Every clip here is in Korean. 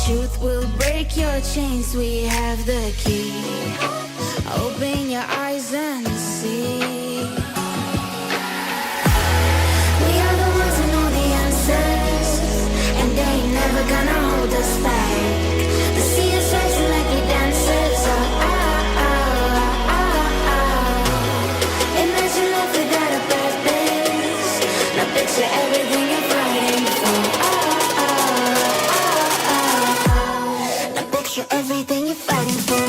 Truth will break your chains, we have the key. Open your eyes and see. We are the ones who know the answers, and they ain't never gonna hold us back. The sea is rising like we dancers. Imagine life without a purpose. Now picture everything you're fighting for. Now picture everything you're fighting for.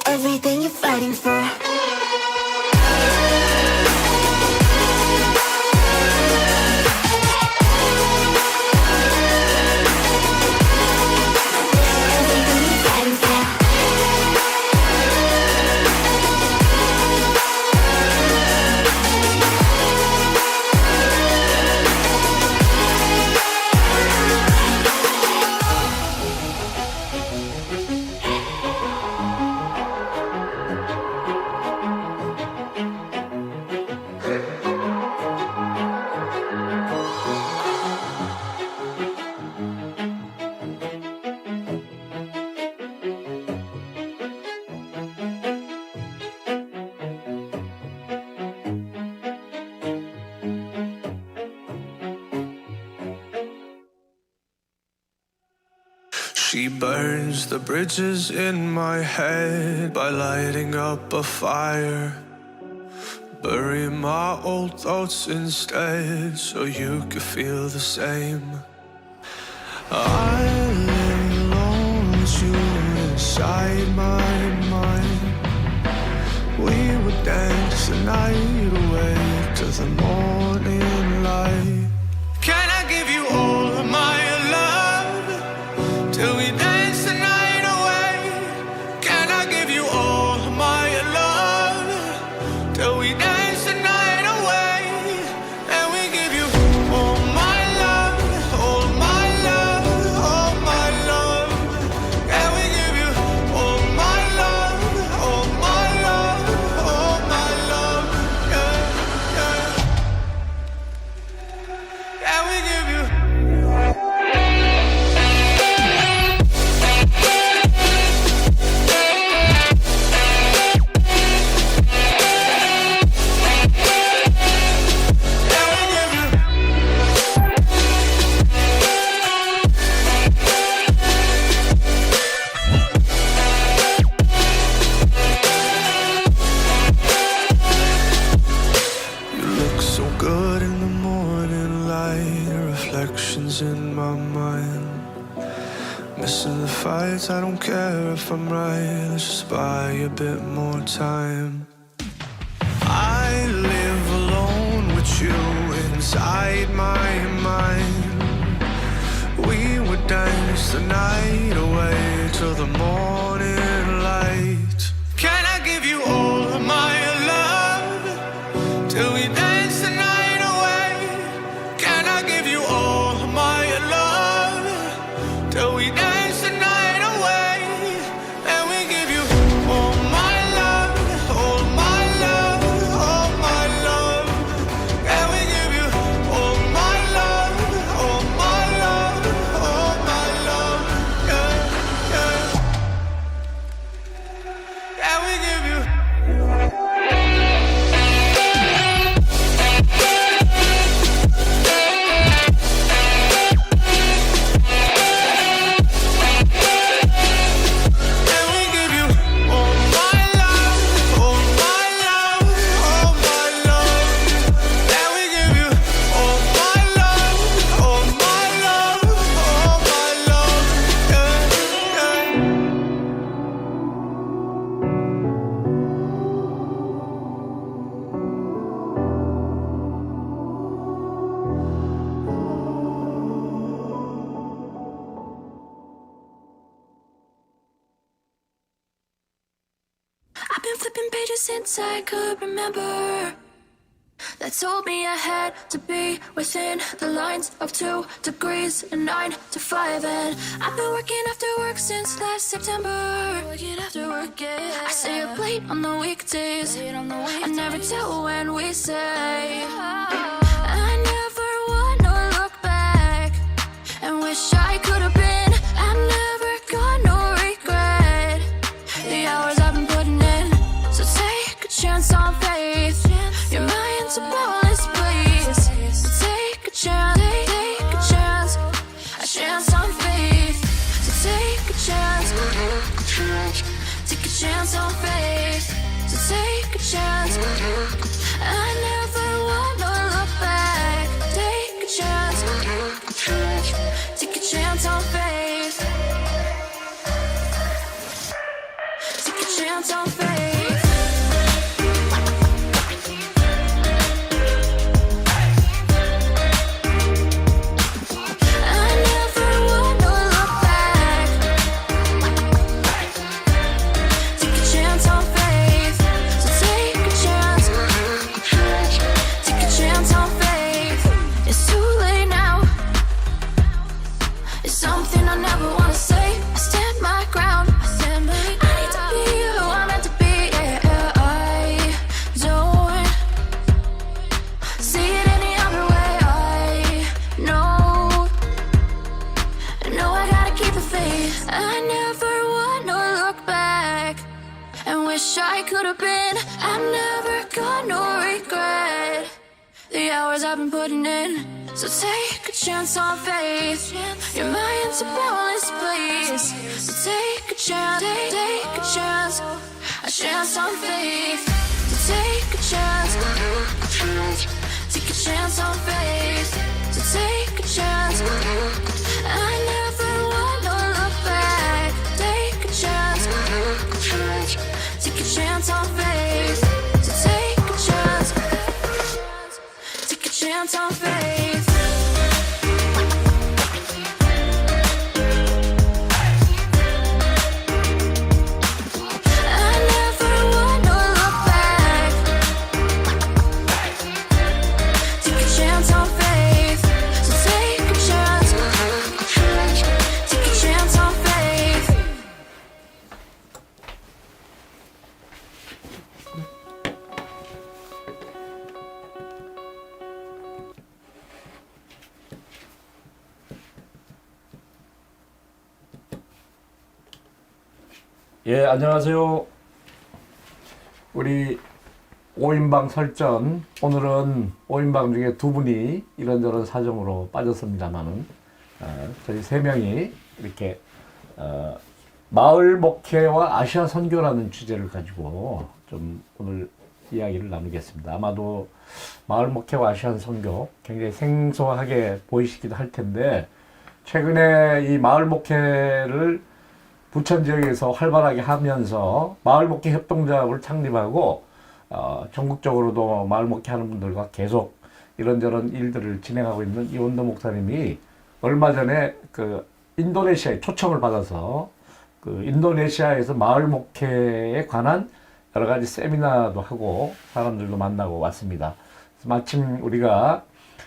Everything you're fighting for. She burns the bridges in my head by lighting up a fire. Bury my old thoughts instead so you could feel the same. I lay alone with you inside my mind. We would dance the night away to the morning light. Can I give you all of my love till we dance the night away? Can I give you all of my love till we dance the night away? And we give you all my love, all my love, all my love. And we give you all my love, all my love, all my love. Yeah, yeah. And we give you good in the morning light, reflections in my mind. Missing the fights, I don't care if I'm right. Let's just buy a bit more time. I live alone with you inside my mind. We would dance the night away till the morning light. Can I give you all of my love till we dance the night away? Can I give you all of my love till we dance the night away? And we give you all my love, all my love, all my love. And we give you all my love, all my love, all my love. Yeah, yeah. since I could remember that told me I had to be within the lines of 2 degrees and 9 to 5. And I've been working after work since last September. Working after work, yeah. I stay up late on the weekdays. I never tell when we say. I never wanna look back and wish I could have been. I've never got no regret. The hours I've been putting in, so take a chance on faith. Your mind's a bonus, please. So take a chance, a chance on faith. So take a chance on faith. So take a chance. I never wanna look back. Take a chance on faith. Take a chance on faith. I never wanna look back and wish I could have been. I've never got no regret. The hours I've been putting in, so take a chance on faith. Your mind's a bonus, please. So take a chance, a chance on faith. So take a chance on faith. So take a chance. I never wanna look back. Take a chance on faith. So take a chance on faith. I never wanna look back. Take a chance on faith. So take a chance on faith. 예, 안녕하세요. 우리 5인방 설전, 오늘은 5인방 중에 두 분이 이런저런 사정으로 빠졌습니다만은 저희 세 명이 이렇게 마을 목회와 아시아 선교라는 주제를 가지고 좀 오늘 이야기를 나누겠습니다. 아마도 마을 목회와 아시아 선교 굉장히 생소하게 보이시기도 할 텐데, 최근에 이 마을 목회를 부천 지역에서 활발하게 하면서 마을 목회 협동조합을 창립하고 전국적으로도 마을 목회 하는 분들과 계속 이런저런 일들을 진행하고 있는 이원도 목사님이 얼마 전에 그 인도네시아에 초청을 받아서 그 인도네시아에서 마을 목회에 관한 여러 가지 세미나도 하고 사람들도 만나고 왔습니다. 그래서 마침 우리가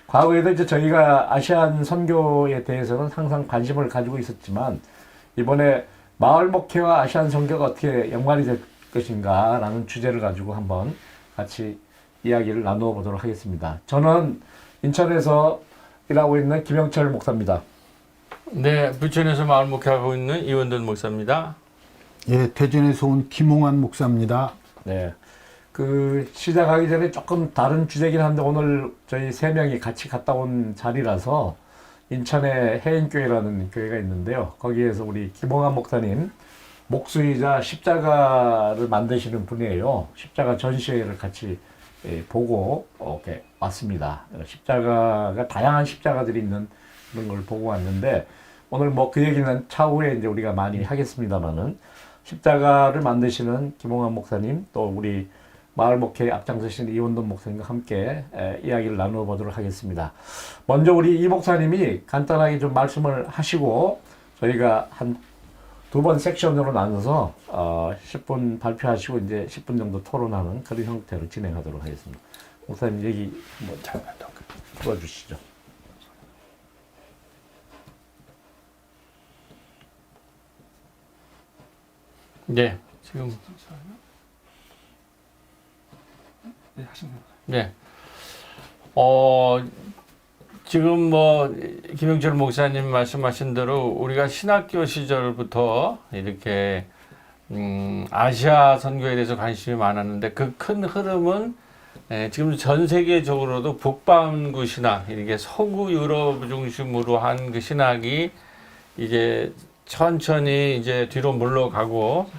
과거에도 이제 저희가 아시안 선교에 대해서는 항상 관심을 가지고 있었지만, 이번에 마을 목회와 아시안 선교가 어떻게 연관이 될 것인가 라는 주제를 가지고 한번 같이 이야기를 나누어 보도록 하겠습니다. 저는 인천에서 일하고 있는 김영철 목사입니다. 네, 부천에서 마을 목회하고 있는 이원돈 목사입니다. 예, 대전에서 온 김홍환 목사입니다. 네. 그 시작하기 전에 조금 다른 주제긴 한데, 오늘 저희 세 명이 같이 갔다 온 자리라서 인천에 해인교회라는 교회가 있는데요. 거기에서 우리 김홍환 목사님, 목수이자 십자가를 만드시는 분이에요. 십자가 전시회를 같이 보고 이렇게 왔습니다. 십자가가 다양한 십자가들이 있는 그런 걸 보고 왔는데, 오늘 뭐 그 얘기는 차후에 이제 우리가 많이 하겠습니다만은, 십자가를 만드시는 김홍환 목사님, 또 우리 마을 목회 앞장서신 이원돈 목사님과 함께 이야기를 나누어 보도록 하겠습니다. 먼저 우리 이 목사님이 간단하게 좀 말씀을 하시고 저희가 한 두 번 섹션으로 나눠서 10분 발표하시고 이제 10분 정도 토론하는 그런 형태로 진행하도록 하겠습니다. 목사님 얘기 뭐 잠깐 더 풀어주시죠. 네, 지금 네. 지금 뭐 김영철 목사님 말씀하신 대로 우리가 신학교 시절부터 이렇게 아시아 선교에 대해서 관심이 많았는데 그 큰 흐름은 지금 전 세계적으로도 북반구 신학, 이게 서구 유럽 중심으로 한 그 신학이 이제 천천히 이제 뒤로 물러가고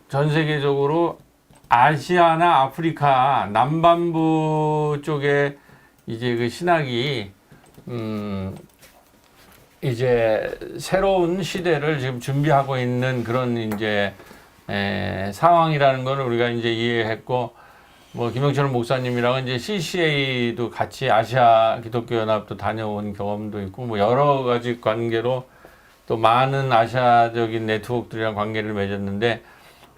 전 세계적으로 아시아나 아프리카 남반부 쪽에 이제 그 신학이 이제 새로운 시대를 지금 준비하고 있는 그런 이제 상황이라는 걸 우리가 이제 이해했고, 뭐 김영철 목사님이랑 이제 CCA도 같이 아시아 기독교 연합도 다녀온 경험도 있고, 뭐 여러 가지 관계로 또 많은 아시아적인 네트워크들이랑 관계를 맺었는데,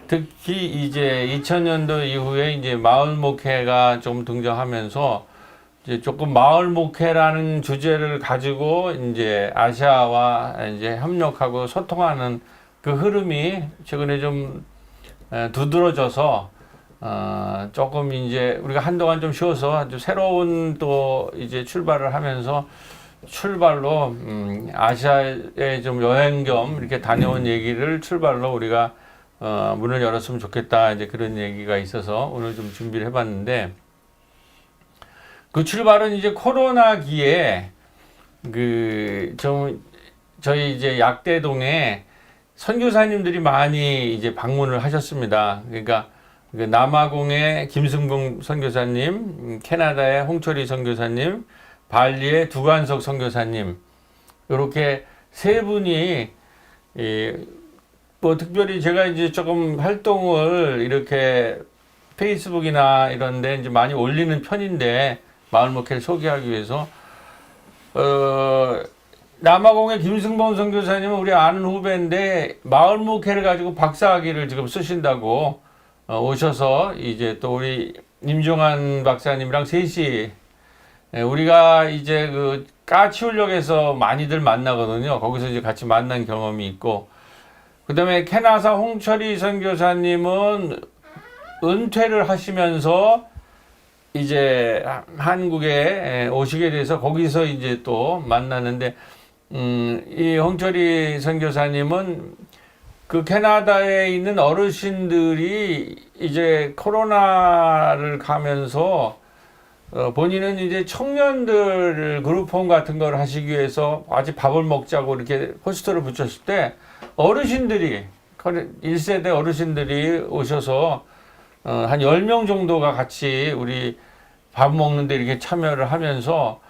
특히 이제 2000년도 이후에 이제 마을 목회가 좀 등장하면서 이제 조금 마을 목회라는 주제를 가지고 이제 아시아와 이제 협력하고 소통하는 그 흐름이 최근에 좀 두드러져서 조금 이제 우리가 한동안 좀 쉬어서 아주 새로운 또 이제 출발을 하면서 출발로 아시아에 좀 여행 겸 이렇게 다녀온 얘기를 출발로 우리가 문을 열었으면 좋겠다, 이제 그런 얘기가 있어서 오늘 좀 준비를 해봤는데, 그 출발은 이제 코로나기에 저희 이제 약대동에 선교사님들이 많이 이제 방문을 하셨습니다. 그러니까 그 남아공의 김승봉 선교사님, 캐나다의 홍철희 선교사님, 발리의 두관석 선교사님, 이렇게 세 분이 뭐 특별히 제가 이제 조금 활동을 이렇게 페이스북이나 이런 데 이제 많이 올리는 편인데, 마을 목회를 소개하기 위해서 남아공의 김승범 선교사님은 우리 아는 후배인데 마을 목회를 가지고 박사학위를 지금 쓰신다고 오셔서 이제 또 우리 임종환 박사님이랑 셋이 우리가 이제 그 까치울역에서 많이들 만나거든요. 거기서 이제 같이 만난 경험이 있고, 그다음에 캐나다 홍철희 선교사님은 은퇴를 하시면서 이제 한국에 오시게 돼서 거기서 이제 또 만나는데, 이 홍철희 선교사님은 그 캐나다에 있는 어르신들이 이제 코로나를 가면서 본인은 이제 청년들 그룹홈 같은 걸 하시기 위해서 같이 밥을 먹자고 이렇게 포스터를 붙였을 때 어르신들이 1세대 어르신들이 오셔서 한 10명 정도가 같이 우리 밥 먹는데 이렇게 참여를 하면서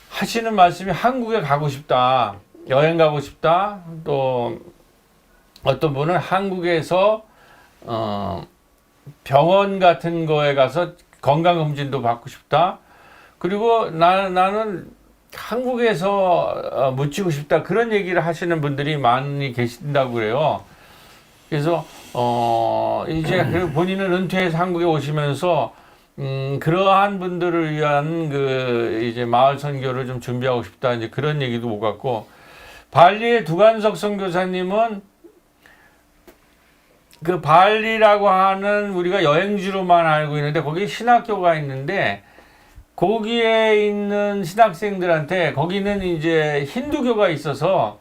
하시는 말씀이 한국에 가고 싶다, 여행 가고 싶다, 또 어떤 분은 한국에서 병원 같은 거에 가서 건강검진도 받고 싶다, 그리고 나는 한국에서 묻히고 싶다, 그런 얘기를 하시는 분들이 많이 계신다고 그래요. 그래서 이제 본인은 은퇴해서 한국에 오시면서 그러한 분들을 위한 그 이제 마을 선교를 좀 준비하고 싶다, 이제 그런 얘기도 못 갖고, 발리의 두관석 선교사님은 그 발리라고 하는 우리가 여행지로만 알고 있는데 거기 신학교가 있는데, 거기에 있는 신학생들한테, 거기는 이제 힌두교가 있어서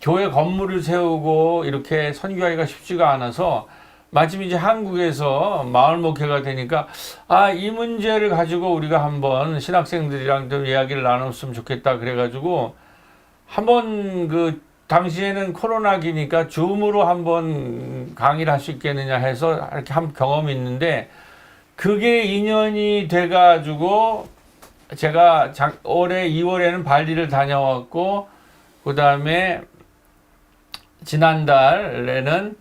교회 건물을 세우고 이렇게 선교하기가 쉽지가 않아서 마침 이제 한국에서 마을 목회가 되니까 이 문제를 가지고 우리가 한번 신학생들이랑 좀 이야기를 나눴으면 좋겠다, 그래가지고 한번 그 당시에는 코로나기니까 줌으로 한번 강의를 할 수 있겠느냐 해서 이렇게 한 경험이 있는데, 그게 인연이 돼가지고 제가 올해 2월에는 발리를 다녀왔고, 그 다음에 지난달에는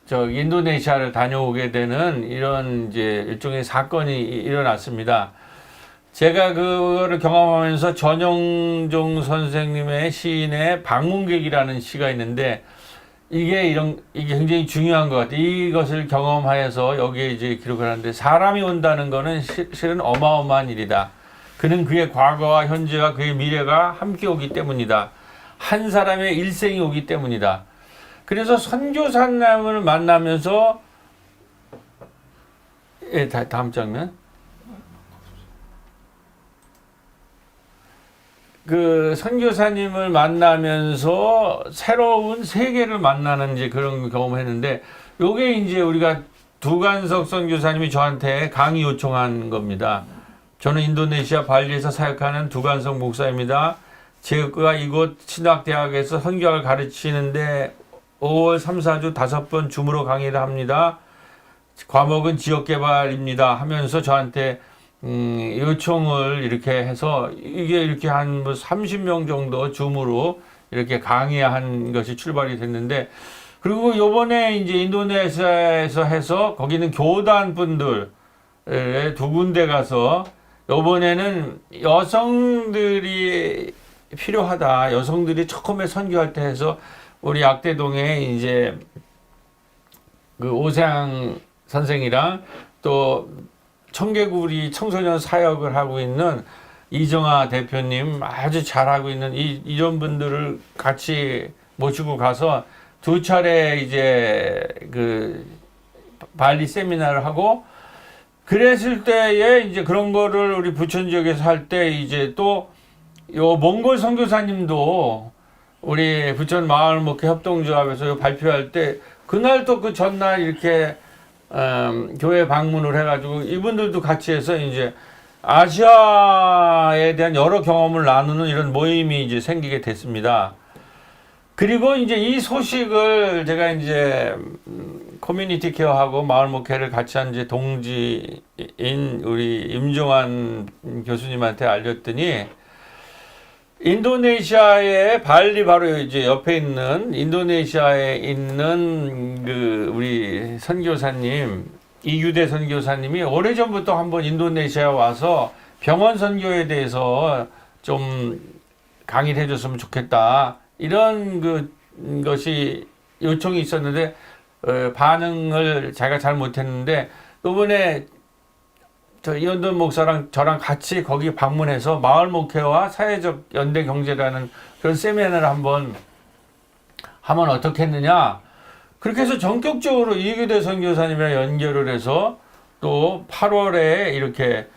인도네시아를 다녀오게 되는 이런 이제 일종의 사건이 일어났습니다. 제가 그거를 경험하면서 전영종 선생님의 시인의 방문객이라는 시가 있는데 이게 굉장히 중요한 것 같아요. 이것을 경험하여서 여기에 이제 기록을 하는데 사람이 온다는 거는 실은 어마어마한 일이다. 그는 그의 과거와 현재와 그의 미래가 함께 오기 때문이다. 한 사람의 일생이 오기 때문이다. 그래서 선교사님을 만나면서 다음 장면. 그 선교사님을 만나면서 새로운 세계를 만나는 이제 그런 경험을 했는데, 요게 이제 우리가 두관석 선교사님이 저한테 강의 요청한 겁니다. 저는 인도네시아 발리에서 사역하는 두관석 목사입니다. 제가 이곳 신학대학에서 선교학을 가르치는데 5월 3, 4주 5번 줌으로 강의를 합니다. 과목은 지역개발입니다 하면서 저한테 요청을 이렇게 해서 이게 이렇게 한 뭐 30명 정도 줌으로 이렇게 강의한 것이 출발이 됐는데, 그리고 요번에 이제 인도네시아에서 해서 거기는 교단 분들 두 군데 가서 요번에는 여성들이 필요하다. 여성들이 처음에 선교할 때 해서 우리 약대동에 이제 그 오세양 선생이랑 또 청개구리 청소년 사역을 하고 있는 이정아 대표님 아주 잘하고 있는 이런 분들을 같이 모시고 가서 두 차례 이제 그 발리 세미나를 하고, 그랬을 때에 이제 그런 거를 우리 부천 지역에서 할 때 이제 또 요 몽골 선교사님도 우리 부천 마을 목회 협동조합에서 발표할 때 그날 또 그 전날 이렇게 교회 방문을 해가지고 이분들도 같이 해서 이제 아시아에 대한 여러 경험을 나누는 이런 모임이 이제 생기게 됐습니다. 그리고 이제 이 소식을 제가 이제 커뮤니티 케어하고 마을 목회를 같이 한 이제 동지인 우리 임종환 교수님한테 알렸더니, 인도네시아의 발리 바로 이제 옆에 있는 인도네시아에 있는 그 우리 선교사님 이규대 선교사님이 오래전부터 한번 인도네시아 와서 병원 선교에 대해서 좀 강의를 해줬으면 좋겠다, 이런 것이 요청이 있었는데 반응을 자기가 잘 못했는데, 이번에 저 이현돈 목사랑 저랑 같이 거기 방문해서 마을 목회와 사회적 연대 경제라는 그런 세미나를 한번 하면 어떻겠느냐. 그렇게 해서 전격적으로 이규대 선교사님이랑 연결을 해서 또 8월에 이렇게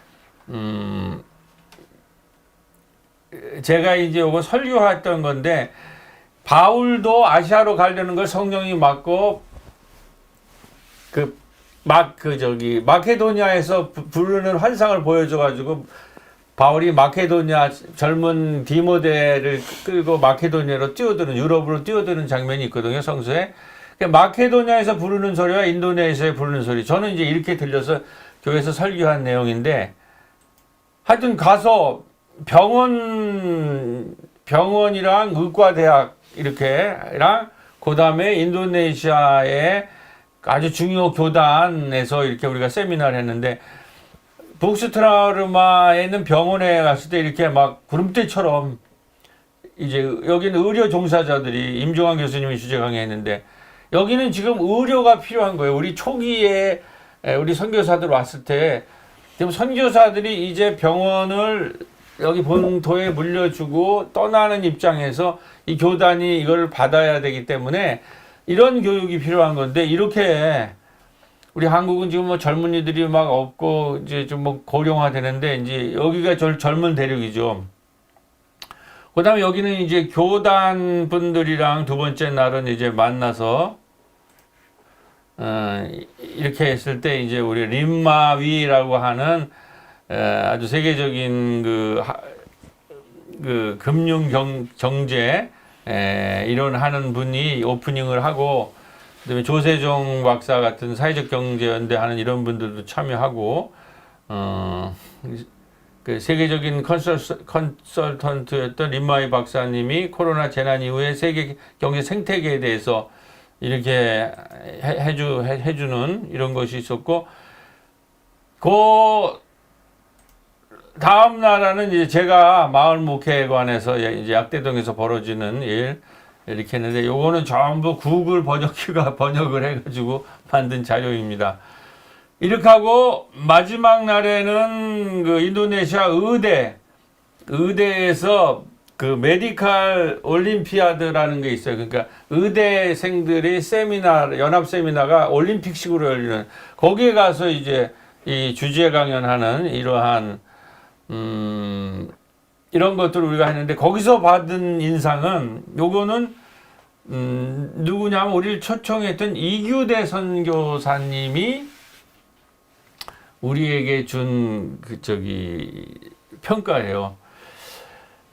제가 이제 요거 설교했던 건데, 바울도 아시아로 가려는 걸 성령이 맡고 마케도니아에서 부르는 환상을 보여줘가지고 바울이 마케도니아 젊은 디모데를 끌고 마케도니아로 뛰어드는, 유럽으로 뛰어드는 장면이 있거든요, 성서에. 마케도니아에서 부르는 소리와 인도네시아에 부르는 소리, 저는 이제 이렇게 들려서 교회에서 설교한 내용인데, 하여튼 가서 병원이랑 의과대학 이렇게랑 그 다음에 인도네시아의 아주 중요 교단에서 이렇게 우리가 세미나를 했는데, 북스트라르마에는 병원에 갔을 때 이렇게 막 구름대처럼 이제 여기는 의료 종사자들이 임종환 교수님이 주제 강의했는데, 여기는 지금 의료가 필요한 거예요. 우리 초기에 우리 선교사들 왔을 때 지금 선교사들이 이제 병원을 여기 본토에 물려주고 떠나는 입장에서 이 교단이 이걸 받아야 되기 때문에 이런 교육이 필요한 건데, 이렇게 우리 한국은 지금 뭐 젊은이들이 막 없고 이제 좀 뭐 고령화 되는데, 이제 여기가 젊은 대륙이죠. 그 다음에 여기는 이제 교단 분들이랑 두 번째 날은 이제 만나서 이렇게 했을 때 이제 우리 림마위라고 하는 아주 세계적인 그 금융 경제 이론하는 분이 오프닝을 하고, 그다음에 조세종 박사 같은 사회적 경제 연대 하는 이런 분들도 참여하고, 그 세계적인 컨설턴트였던 림마이 박사님이 코로나 재난 이후에 세계 경제 생태계에 대해서 이렇게 해주는 이런 것이 있었고, 그 다음 나라는 이제 제가 마을 목회관에서 이제 약대동에서 벌어지는 일 이렇게 했는데 요거는 전부 구글 번역기가 번역을 해가지고 만든 자료입니다. 이렇게 하고 마지막 날에는 그 인도네시아 의대에서 그 메디칼 올림피아드라는 게 있어요. 그러니까 의대생들이 세미나, 연합 세미나가 올림픽식으로 열리는, 거기에 가서 이제 이 주제 강연하는 이러한 이런 것들을 우리가 했는데, 거기서 받은 인상은 요거는 누구냐면 우리를 초청했던 이규대 선교사님이 우리에게 준 평가예요.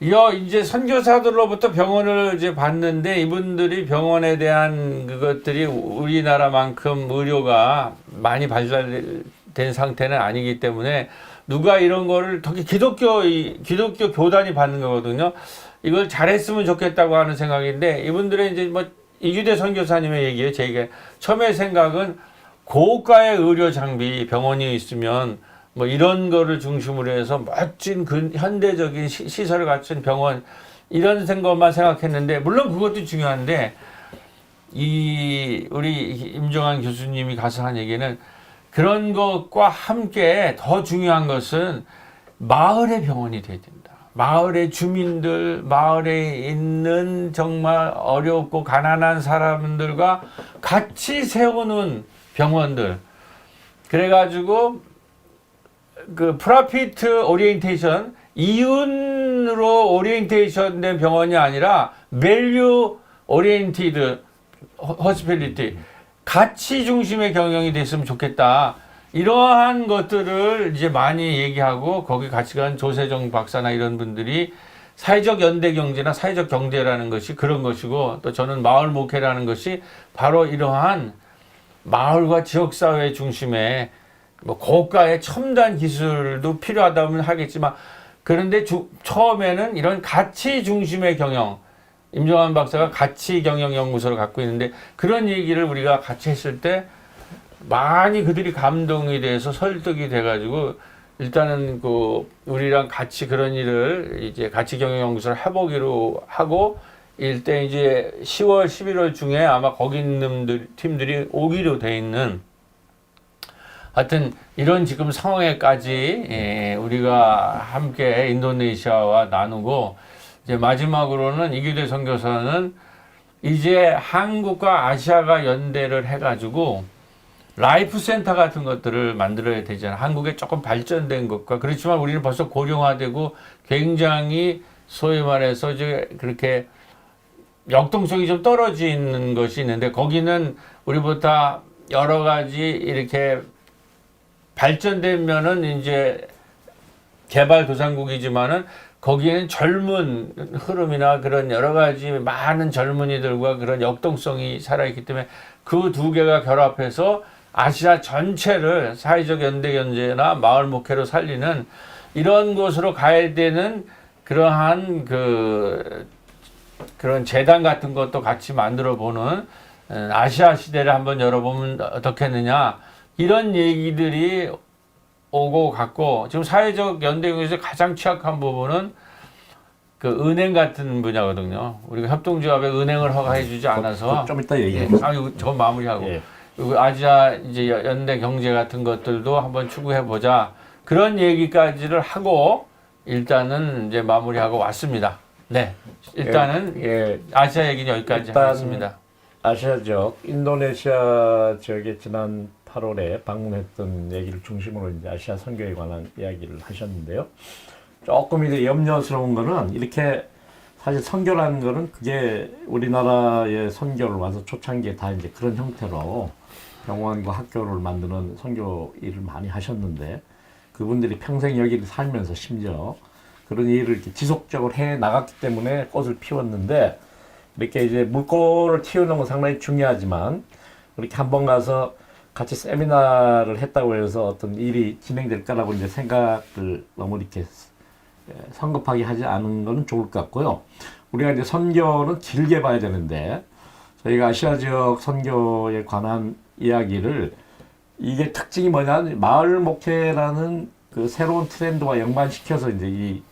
이제 선교사들로부터 병원을 이제 봤는데, 이분들이 병원에 대한 그것들이 우리나라만큼 의료가 많이 발달된 상태는 아니기 때문에 누가 이런 거를 특히 기독교 교단이 받는 거거든요. 이걸 잘했으면 좋겠다고 하는 생각인데, 이분들의 이제 뭐 이규대 선교사님의 얘기예요. 제 얘기. 처음에 생각은 고가의 의료 장비, 병원이 있으면 뭐 이런 거를 중심으로 해서 멋진 현대적인 시설을 갖춘 병원, 이런 것만 생각했는데, 물론 그것도 중요한데, 우리 임종환 교수님이 가서 한 얘기는, 그런 것과 함께 더 중요한 것은 마을의 병원이 돼야 된다. 마을의 주민들, 마을에 있는 정말 어렵고 가난한 사람들과 같이 세우는 병원들. 그래가지고 그 프로피트 오리엔테이션, 이윤으로 오리엔테이션 된 병원이 아니라 밸류 오리엔티드 호스피탈리티, 가치 중심의 경영이 됐으면 좋겠다. 이러한 것들을 이제 많이 얘기하고, 거기 같이 간 조세정 박사나 이런 분들이 사회적 연대 경제나 사회적 경제라는 것이 그런 것이고, 또 저는 마을 목회라는 것이 바로 이러한 마을과 지역사회 중심의 뭐 고가의 첨단 기술도 필요하다면 하겠지만, 그런데 처음에는 이런 가치 중심의 경영, 임종환 박사가 가치 경영 연구소를 갖고 있는데, 그런 얘기를 우리가 같이 했을 때 많이 그들이 감동이 돼서 설득이 돼가지고, 일단은 우리랑 같이 그런 일을 이제 가치 경영 연구소를 해보기로 하고, 일단 이제 10월, 11월 중에 아마 거기 있는 팀들이 오기로 돼 있는, 하여튼 이런 지금 상황에까지 우리가 함께 인도네시아와 나누고, 이제 마지막으로는 이규대 선교사는 이제 한국과 아시아가 연대를 해가지고 라이프 센터 같은 것들을 만들어야 되잖아요. 한국에 조금 발전된 것과, 그렇지만 우리는 벌써 고령화되고 굉장히 소위 말해서 이제 그렇게 역동성이 좀 떨어지는 것이 있는데, 거기는 우리보다 여러 가지 이렇게 발전되면은 이제 개발도상국이지만은, 거기에는 젊은 흐름이나 그런 여러 가지 많은 젊은이들과 그런 역동성이 살아있기 때문에, 그 두 개가 결합해서 아시아 전체를 사회적 연대 경제나 마을 목회로 살리는 이런 곳으로 가야 되는 그러한 그런 재단 같은 것도 같이 만들어 보는 아시아 시대를 한번 열어보면 어떻겠느냐, 이런 얘기들이 오고 갔고, 지금 사회적 연대 경제에서 가장 취약한 부분은 그 은행 같은 분야거든요. 우리가 협동조합에 은행을 허가해주지 않아서, 좀 이따 얘기해. 저거 마무리하고, 예. 아시아 이제 연대 경제 같은 것들도 한번 추구해 보자, 그런 얘기까지를 하고 일단은 이제 마무리하고 왔습니다. 네, 일단은 아시아 얘기는 여기까지 하겠습니다. 아시아적, 인도네시아 지역에 지난 8월에 방문했던 얘기를 중심으로 이제 아시아 선교에 관한 이야기를 하셨는데요. 조금 이제 염려스러운 거는, 이렇게 사실 선교라는 거는 그게 우리나라의 선교를 와서 초창기에 다 이제 그런 형태로 병원과 학교를 만드는 선교 일을 많이 하셨는데, 그분들이 평생 여기를 살면서 심지어 그런 일을 이렇게 지속적으로 해 나갔기 때문에 꽃을 피웠는데, 이렇게 이제 물꼬를 틔우는 건 상당히 중요하지만, 이렇게 한번 가서 같이 세미나를 했다고 해서 어떤 일이 진행될 거라고 이제 생각을 너무 이렇게 성급하게 하지 않은 건 좋을 것 같고요. 우리가 이제 선교는 길게 봐야 되는데, 저희가 아시아 지역 선교에 관한 이야기를, 이게 특징이 뭐냐, 마을 목회라는 그 새로운 트렌드와 연관시켜서 이제 이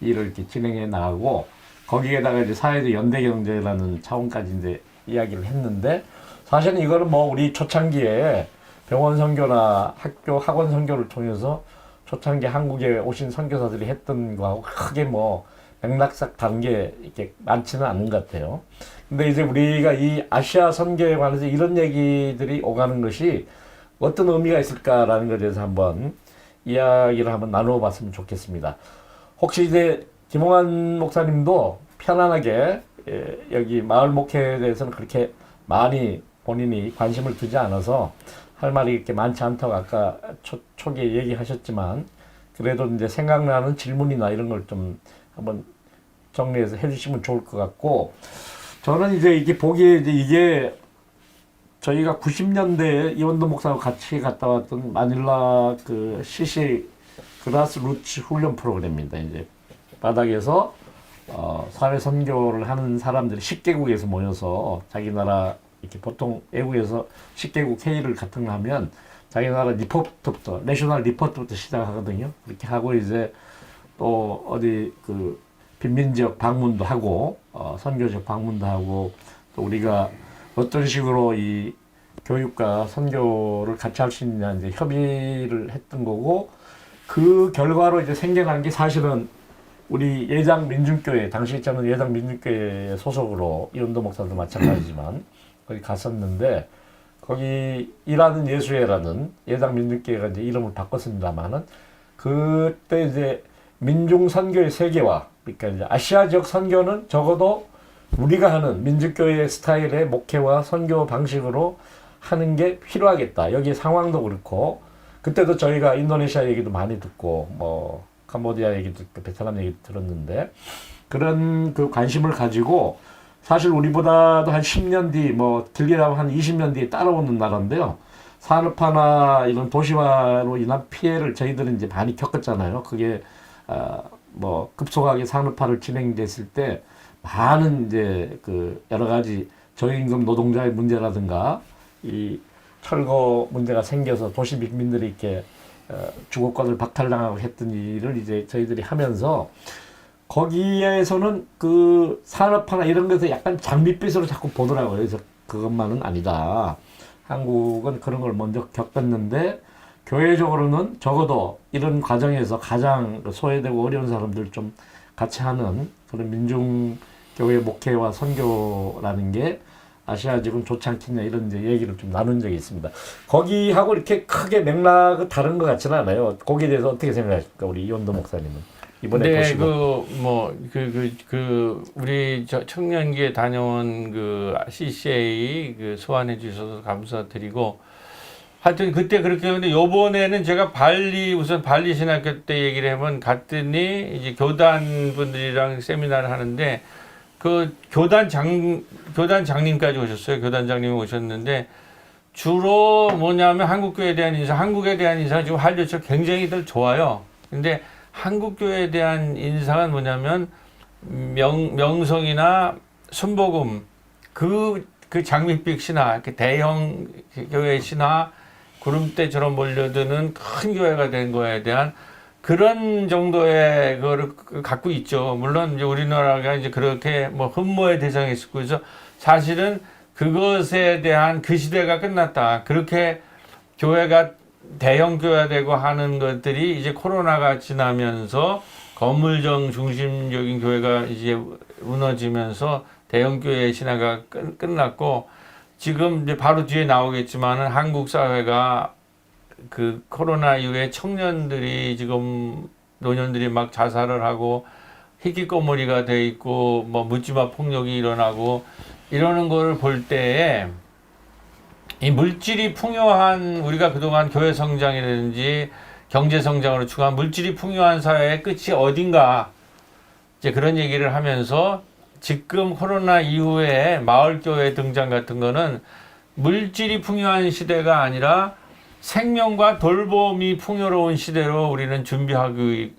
일을 이렇게 진행해 나가고 거기에다가 이제 사회적 연대 경제라는 차원까지 이제 이야기를 했는데 사실은 이거는 뭐 우리 초창기에 병원 선교나 학교 학원 선교를 통해서 초창기 한국에 오신 선교사들이 했던 거하고 크게 뭐 맥락상 다른 게 이렇게 많지는 않은 것 같아요. 근데 이제 우리가 이 아시아 선교에 관해서 이런 얘기들이 오가는 것이 어떤 의미가 있을까라는 것에 대해서 한번 이야기를 한번 나누어 봤으면 좋겠습니다. 혹시 이제 김홍환 목사님도 편안하게 여기 마을 목회에 대해서는 그렇게 많이 본인이 관심을 두지 않아서 할 말이 이렇게 많지 않다고 아까 초기에 얘기하셨지만 그래도 이제 생각나는 질문이나 이런 걸 좀 한번 정리해서 해주시면 좋을 것 같고 저는 이제 이게 보기에 이제 이게 저희가 90년대에 이원도 목사하고 같이 갔다 왔던 마닐라 그 CC 그라스루츠 훈련 프로그램입니다. 이제 바닥에서 사회 선교를 하는 사람들이 10개국에서 모여서 자기 나라 이렇게 보통 외국에서 10개국 회의를 같은 거 하면 자기 나라 리포트부터 내셔널 리포트부터 시작하거든요. 그렇게 하고 이제 또 어디 그 빈민 지역 방문도 하고 선교적 방문도 하고 또 우리가 어떤 식으로 이 교육과 선교를 같이 할 수 있느냐 이제 협의를 했던 거고 그 결과로 이제 생겨난 게 사실은 우리 예장 민중교회 당시 저는 예장 민중교회 소속으로 이원도 목사도 마찬가지지만 거기 갔었는데 거기 일하는 예수회라는 예장 민중교회가 이제 이름을 바꿨습니다만은 그때 이제 민중 선교의 세계화 그러니까 이제 아시아 지역 선교는 적어도 우리가 하는 민중교회 스타일의 목회와 선교 방식으로 하는 게 필요하겠다. 여기 상황도 그렇고 그때도 저희가 인도네시아 얘기도 많이 듣고 뭐 캄보디아 얘기도 듣고 베트남 얘기도 들었는데 그런 그 관심을 가지고 사실 우리보다도 한 10년 뒤 뭐 길게라고 한 20년 뒤에 따라오는 나라인데요. 산업화나 이런 도시화로 인한 피해를 저희들은 이제 많이 겪었잖아요. 그게 뭐 급속하게 산업화를 진행됐을 때 많은 이제 그 여러 가지 저임금 노동자의 문제라든가 이 철거 문제가 생겨서 도시 빈민들이 이렇게 주거권을 박탈당하고 했던 일을 이제 저희들이 하면서 거기에서는 그 산업화나 이런 것에 약간 장밋빛으로 자꾸 보더라고요. 그래서 그것만은 아니다. 한국은 그런 걸 먼저 겪었는데 교회적으로는 적어도 이런 과정에서 가장 소외되고 어려운 사람들 좀 같이 하는 그런 민중교회 목회와 선교라는 게 아시아 지금 좋지 않겠냐 이런 이제 얘기를 좀 나눈 적이 있습니다. 거기하고 이렇게 크게 맥락은 다른 것 같지는 않아요. 거기에 대해서 어떻게 생각하십니까, 우리 이원도 목사님은 이번에 네, 보시고. 우리 저 청년기에 다녀온 그 CCA 그 소환해 주셔서 감사드리고 하여튼 그때 그렇게 했는데 요번에는 제가 우선 발리 신학교 때 얘기를 하면 갔더니 이제 교단 분들이랑 세미나를 하는데 그 교단 장님까지 오셨어요. 교단장님이 오셨는데 주로 뭐냐면 한국교회에 대한 인사, 한국에 대한 인사가 지금 한류처럼 굉장히들 좋아요. 근데 한국교회에 대한 인사가 뭐냐면 명성이나 순복음 그 장밋빛 신화, 대형 교회 신화, 구름대처럼 몰려드는 큰 교회가 된 거에 대한 그런 정도의 그거를 갖고 있죠. 물론 이제 우리나라가 이제 그렇게 뭐 흠모의 대상이 있었고 그래서 사실은 그것에 대한 그 시대가 끝났다. 그렇게 교회가 대형 교회가 되고 하는 것들이 이제 코로나가 지나면서 건물정 중심적인 교회가 이제 무너지면서 대형 교회의 신화가 끝났고 지금 이제 바로 뒤에 나오겠지만은 한국 사회가 그 코로나 이후에 청년들이 지금 노년들이 막 자살을 하고 희귀꼬머리가 돼 있고 뭐 묻지마 폭력이 일어나고 이러는 거를 볼 때에 이 물질이 풍요한 우리가 그동안 교회 성장이라든지 경제 성장으로 추구한 물질이 풍요한 사회의 끝이 어딘가 이제 그런 얘기를 하면서 지금 코로나 이후에 마을교회 등장 같은 거는 물질이 풍요한 시대가 아니라 생명과 돌봄이 풍요로운 시대로 우리는 준비로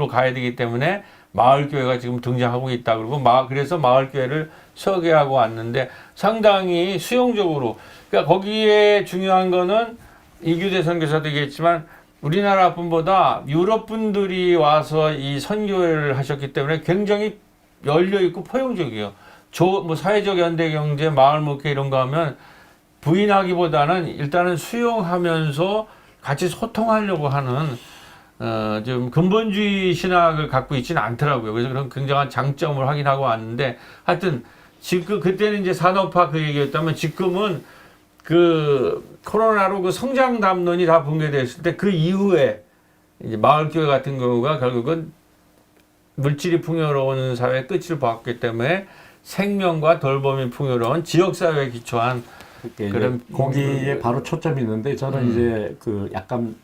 가야 되기 때문에 마을교회가 지금 등장하고 있다. 그리고 그래서 마을교회를 소개하고 왔는데 상당히 수용적으로, 그러니까 거기에 중요한 거는 이규대 선교사도 얘기했지만 우리나라 분보다 유럽 분들이 와서 이 선교를 하셨기 때문에 굉장히 열려 있고 포용적이에요. 뭐 사회적 연대 경제, 마을 목회 이런 거 하면 부인하기보다는 일단은 수용하면서 같이 소통하려고 하는 좀 근본주의 신학을 갖고 있지는 않더라고요. 그래서 그런 굉장한 장점을 확인하고 왔는데 하여튼 지금 그때는 이제 산업화 그 얘기였다면 지금은 그 코로나로 그 성장 담론이 다 붕괴됐을 때 그 이후에 이제 마을교회 같은 경우가 결국은 물질이 풍요로운 사회의 끝을 봤기 때문에 생명과 돌봄이 풍요로운 지역사회에 기초한 그런 거기에 바로 초점이 있는데 저는 이제 그 약간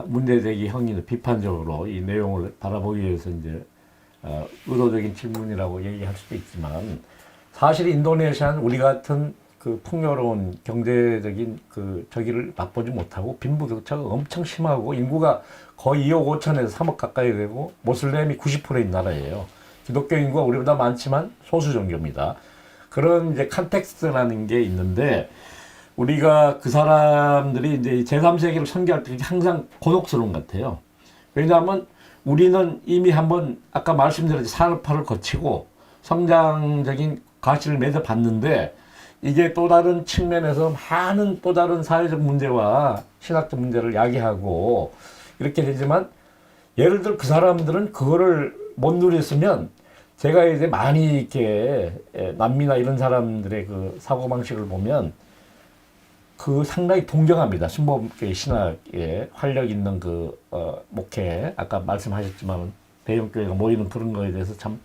문제제기 형이 비판적으로 이 내용을 바라보기 위해서 이제 의도적인 질문이라고 얘기할 수도 있지만 사실 인도네시아는 우리 같은 그 풍요로운 경제적인 그 저기를 맛보지 못하고 빈부격차가 엄청 심하고 인구가 거의 2억 5천에서 3억 가까이 되고 모슬렘이 90%인 나라예요. 기독교 인구가 우리보다 많지만 소수 종교입니다. 그런 이제 컨텍스트라는 게 있는데 우리가 그 사람들이 이제 제3세계를 선교할 때 항상 곤혹스러운 것 같아요. 왜냐하면 우리는 이미 한번 아까 말씀드렸듯이 산업화를 거치고 성장적인 가치를 맺어봤는데 이게 또 다른 측면에서 많은 또 다른 사회적 문제와 신학적 문제를 야기하고 이렇게 되지만 예를 들어 그 사람들은 그거를 못 누렸으면 제가 이제 많이 이렇게 남미나 이런 사람들의 그 사고방식을 보면 그 상당히 동경합니다. 신법계 신학에 활력 있는 그 목회 아까 말씀하셨지만 대형교회가 모이는 그런 거에 대해서 참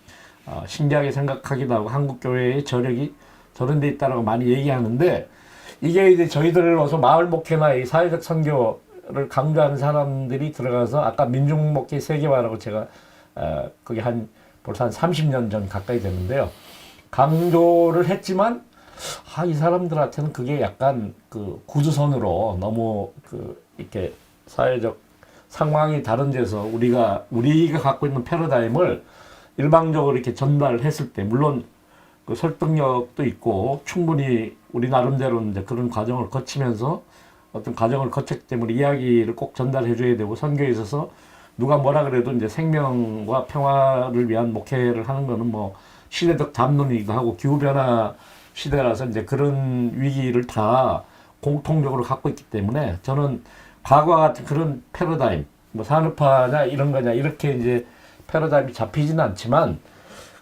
신기하게 생각하기도 하고 한국 교회의 저력이 저런 데 있다라고 많이 얘기하는데 이게 이제 저희들로서 마을 목회나 이 사회적 선교를 강조하는 사람들이 들어가서 아까 민중 목회 세계화라고 제가 그게 벌써 한 30년 전 가까이 됐는데요. 강조를 했지만 이 사람들한테는 그게 약간 그 구두선으로 너무 그 이렇게 사회적 상황이 다른 데서 우리가 갖고 있는 패러다임을 일방적으로 이렇게 전달했을 때 물론 그 설득력도 있고 충분히 우리 나름대로 이제 그런 과정을 거치면서 어떤 과정을 거쳤기 때문에 이야기를 꼭 전달해 줘야 되고 선교에 있어서 누가 뭐라 그래도 이제 생명과 평화를 위한 목회를 하는 거는 뭐 시대적 담론이기도 하고 기후변화 시대라서 이제 그런 위기를 다 공통적으로 갖고 있기 때문에 저는 과거와 같은 그런 패러다임, 뭐 산업화냐 이런 거냐 이렇게 이제 패러다임이 잡히지는 않지만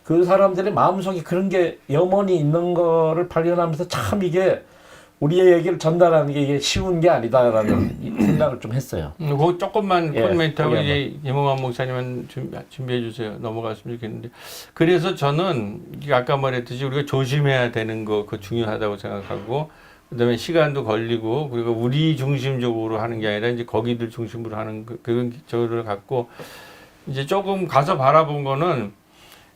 그 사람들의 마음속에 그런 게 염원이 있는 거를 발견하면서 참 이게 우리의 얘기를 전달하는 게 이게 쉬운 게 아니다라는 생각을 좀 했어요. 그거 조금만 코멘트하고 예, 이제 이몽환 목사님은 준비해 주세요. 넘어갔으면 좋겠는데. 그래서 저는 아까 말했듯이 우리가 조심해야 되는 거 그 중요하다고 생각하고 그다음에 시간도 걸리고 그리고 우리 중심적으로 하는 게 아니라 이제 거기들 중심으로 하는 그런 저를 갖고 이제 조금 가서 바라본 거는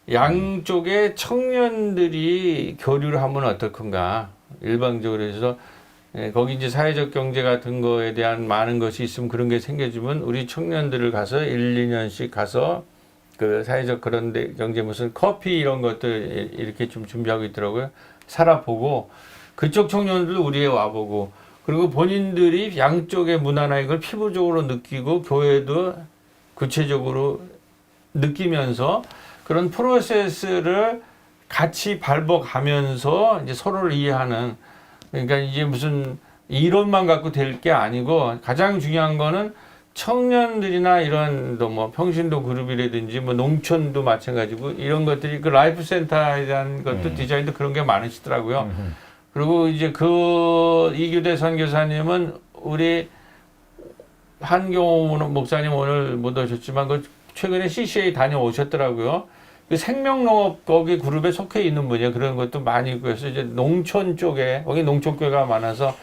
양쪽의 청년들이 교류를 하면 어떨건가. 일방적으로 해서 거기 이제 사회적 경제 같은 거에 대한 많은 것이 있으면 그런 게 생겨지면 우리 청년들을 가서 1, 2년씩 가서 그 사회적 그런 데 경제 무슨 커피 이런 것들 이렇게 좀 준비하고 있더라고요. 살아보고 그쪽 청년들 우리에 와보고 그리고 본인들이 양쪽의 문화나 이걸 피부적으로 느끼고 교회도 구체적으로 느끼면서 그런 프로세스를 같이 밟아가면서 이제 서로를 이해하는 그러니까 이제 무슨 이론만 갖고 될 게 아니고 가장 중요한 거는 청년들이나 이런 뭐 평신도 그룹이라든지 뭐 농촌도 마찬가지고 이런 것들이 그 라이프 센터에 대한 것도 디자인도 그런 게 많으시더라고요. 그리고 이제 그 이규대 선교사님은 우리 한경호 목사님 오늘 못 오셨지만 그 최근에 CCA 다녀오셨더라고요. 그 생명농업 거기 그룹에 속해 있는 분이에요. 그런 것도 많이 있고 해서 이제 농촌 쪽에 거기 농촌교회가 많아서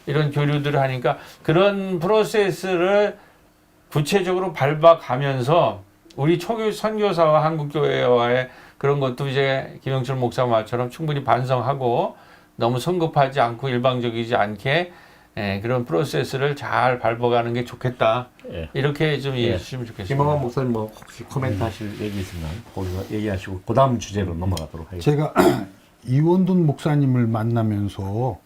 이런 교류들을 하니까 그런 프로세스를 구체적으로 밟아가면서 우리 초교 선교사와 한국교회와의 그런 것도 이제 김영철 목사 말처럼 충분히 반성하고 너무 성급하지 않고 일방적이지 않게 그런 프로세스를 잘 밟아가는 게 좋겠다. 이렇게 좀 이해해 주시면 좋겠습니다. 김홍환 목사님 뭐 혹시 코멘트 하실 얘기 있으면 거기서 얘기하시고 그 다음 주제로 넘어가도록 하겠습니다. 제가 이원돈 목사님을 만나면서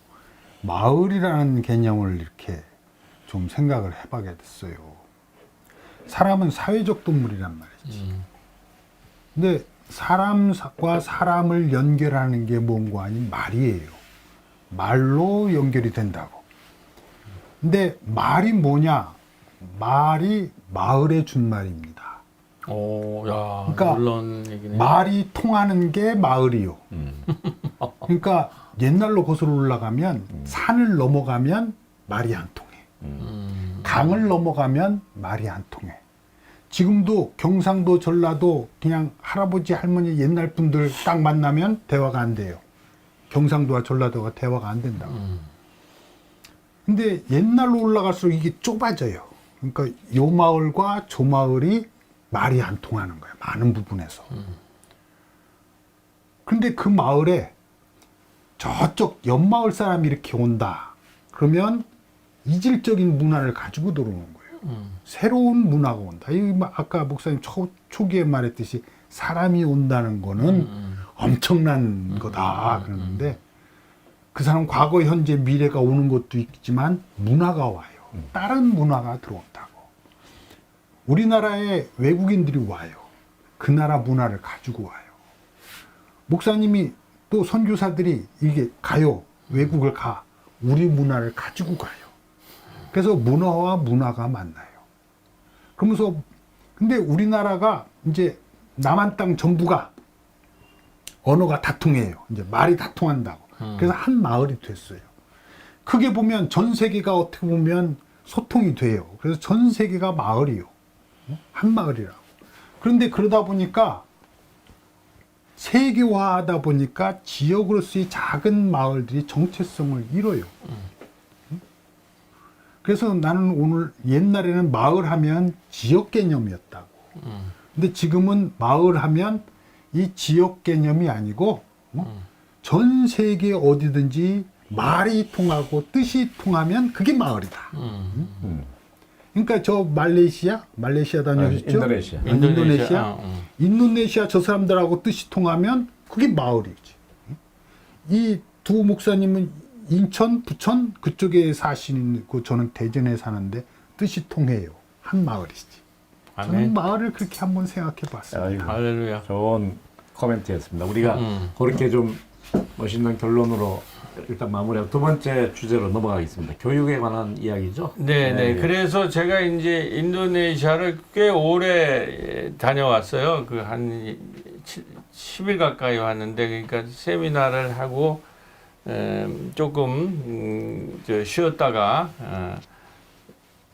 마을이라는 개념을 이렇게 좀 생각을 해보게 됐어요. 사람은 사회적 동물이란 말이지. 근데 사람과 사람을 연결하는 게 뭔가 아닌 말이에요. 말로 연결이 된다고. 근데 말이 뭐냐? 말이 마을의 준말입니다. 오, 야, 그러니까 물론 얘기네. 말이 통하는 게 마을이요. 그러니까 옛날로 거슬러 올라가면 산을 넘어가면 말이 안 통해. 강을 넘어가면 말이 안 통해. 지금도 경상도, 전라도 그냥 할아버지, 할머니 옛날 분들 딱 만나면 대화가 안 돼요. 경상도와 전라도가 대화가 안 된다고. 근데 옛날로 올라갈수록 이게 좁아져요. 그러니까 요 마을과 저 마을이 말이 안 통하는 거예요. 많은 부분에서. 근데 그 마을에 저쪽 옆마을 사람이 이렇게 온다. 그러면 이질적인 문화를 가지고 들어오는 거예요. 새로운 문화가 온다. 이 아까 목사님 초기에 말했듯이 사람이 온다는 거는 엄청난 거다 그러는데 그 사람 과거, 현재, 미래가 오는 것도 있지만 문화가 와요. 다른 문화가 들어온다고. 우리나라에 외국인들이 와요. 그 나라 문화를 가지고 와요. 목사님이 또 선교사들이 이게 가요. 외국을 가. 우리 문화를 가지고 가요. 그래서 문화와 문화가 만나요. 그러면서 근데 우리나라가 이제 남한 땅 전부가 언어가 다 통해요. 이제 말이 다 통한다고. 그래서 한 마을이 됐어요. 크게 보면 전 세계가 어떻게 보면 소통이 돼요. 그래서 전 세계가 마을이요. 한 마을이라고. 그런데 그러다 보니까 세계화하다 보니까 지역으로서의 작은 마을들이 정체성을 잃어요. 그래서 나는 오늘 옛날에는 마을 하면 지역 개념이었다고. 근데 지금은 마을 하면 이 지역 개념이 아니고 전 세계 어디든지 말이 통하고 뜻이 통하면 그게 마을이다. 그러니까 저 말레이시아 다녀오셨죠? 인도네시아. 인도네시아. 인도네시아 저 사람들하고 뜻이 통하면 그게 마을이지. 이 두 목사님은 인천, 부천 그쪽에 사시고 저는 대전에 사는데 뜻이 통해요. 한 마을이지. 저는 아멘. 마을을 그렇게 한번 생각해 봤어요. 아이고, 할렐루야. 좋은 코멘트였습니다. 우리가 그렇게 좀 멋있는 결론으로 일단 마무리하고 두 번째 주제로 넘어가겠습니다. 교육에 관한 이야기죠. 네. 그래서 제가 이제 인도네시아를 꽤 오래 다녀왔어요. 그 한 10일 가까이 왔는데, 그러니까 세미나를 하고 조금 쉬었다가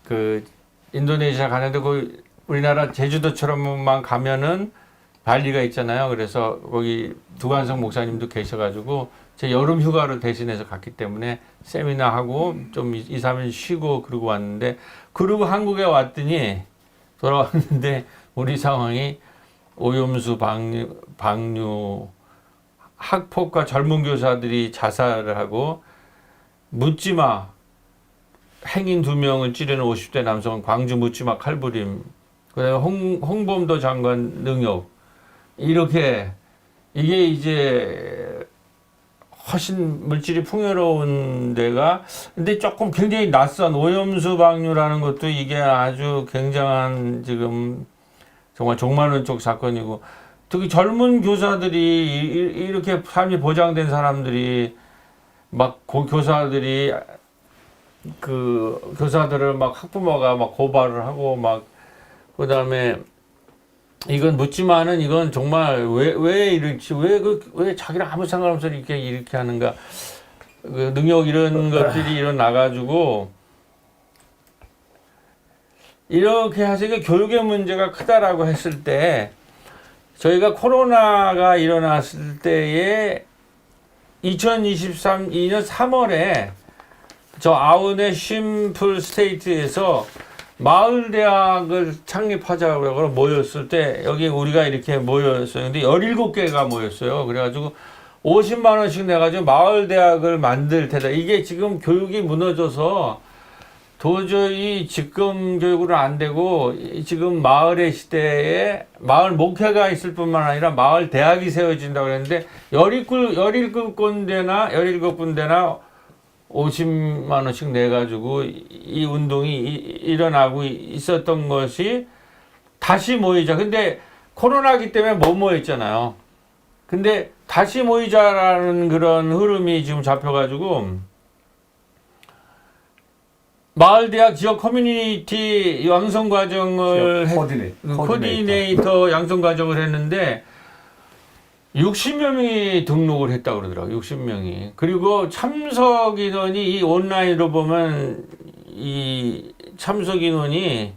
그 인도네시아 가는데 그 우리나라 제주도처럼만 가면은 발리가 있잖아요. 그래서 거기 두관성 목사님도 계셔가지고 제 여름 휴가를 대신해서 갔기 때문에 세미나하고 좀 2, 3일 쉬고 그러고 왔는데, 그러고 한국에 왔더니 돌아왔는데 우리 상황이 오염수 방류 학폭과 젊은 교사들이 자살을 하고, 묻지마 행인 2명을 찌르는 50대 남성은 광주 묻지마 칼부림, 그다음에 홍범도 장관 능욕, 이렇게 이게 이제 훨씬 물질이 풍요로운 데가, 근데 조금 굉장히 낯선 오염수 방류라는 것도 이게 아주 굉장한 지금 정말 종말론 쪽 사건이고, 특히 젊은 교사들이 이렇게 삶이 보장된 사람들이 막 교사들이 그 교사들을 막 학부모가 막 고발을 하고 막, 그다음에 이건 묻지마는 이건 정말 왜 이렇지, 왜 자기랑 아무 상관없이 이렇게 하는가, 그 능력 이런 것들이 일어나가지고 이렇게 하시니까 교육의 문제가 크다라고 했을 때, 저희가 코로나가 일어났을 때에 2023년 3월에 저 아우네 심플 스테이트에서 마을 대학을 창립하자고 모였을 때, 여기 우리가 이렇게 모였어요. 근데 17개가 모였어요. 그래가지고 50만 원씩 내가지고 마을 대학을 만들 테다. 이게 지금 교육이 무너져서 도저히 직금 교육으로 안 되고, 지금 마을의 시대에 마을 목회가 있을 뿐만 아니라 마을 대학이 세워진다고 그랬는데, 17군데나 50만 원씩 내가지고 이 운동이 일어나고 있었던 것이 다시 모이자. 근데 코로나기 때문에 못 모였잖아요. 근데 다시 모이자라는 그런 흐름이 지금 잡혀가지고 마을대학 지역 커뮤니티 양성 과정을 코디네이터 양성 과정을 했는데 60여 명이 등록을 했다고 그러더라고요. 60명이. 그리고 참석 인원이 이 온라인으로 보면 이 참석 인원이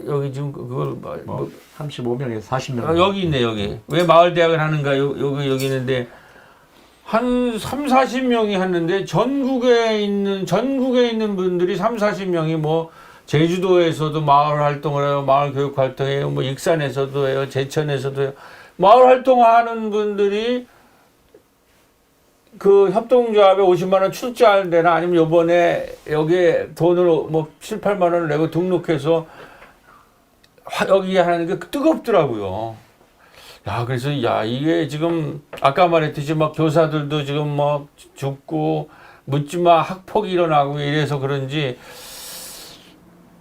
여기 지금 그걸 뭐 35명에서 40명. 여기 있네 여기. 왜 마을대학을 하는가 여기 있는데 한 3, 40명이 하는데 전국에 있는 분들이 3, 40명이 뭐 제주도에서도 마을 활동을 해요. 마을 교육 활동해요. 뭐 익산에서도 해요. 제천에서도 해요. 마을 활동하는 분들이 그 협동조합에 50만 원 출자할 때나 아니면 요번에 여기에 돈을 뭐 7, 8만 원을 내고 등록해서 여기 하는 게 뜨겁더라고요. 야, 그래서 야, 이게 지금 아까 말했듯이 막 교사들도 지금 막 죽고 묻지마 학폭이 일어나고 이래서 그런지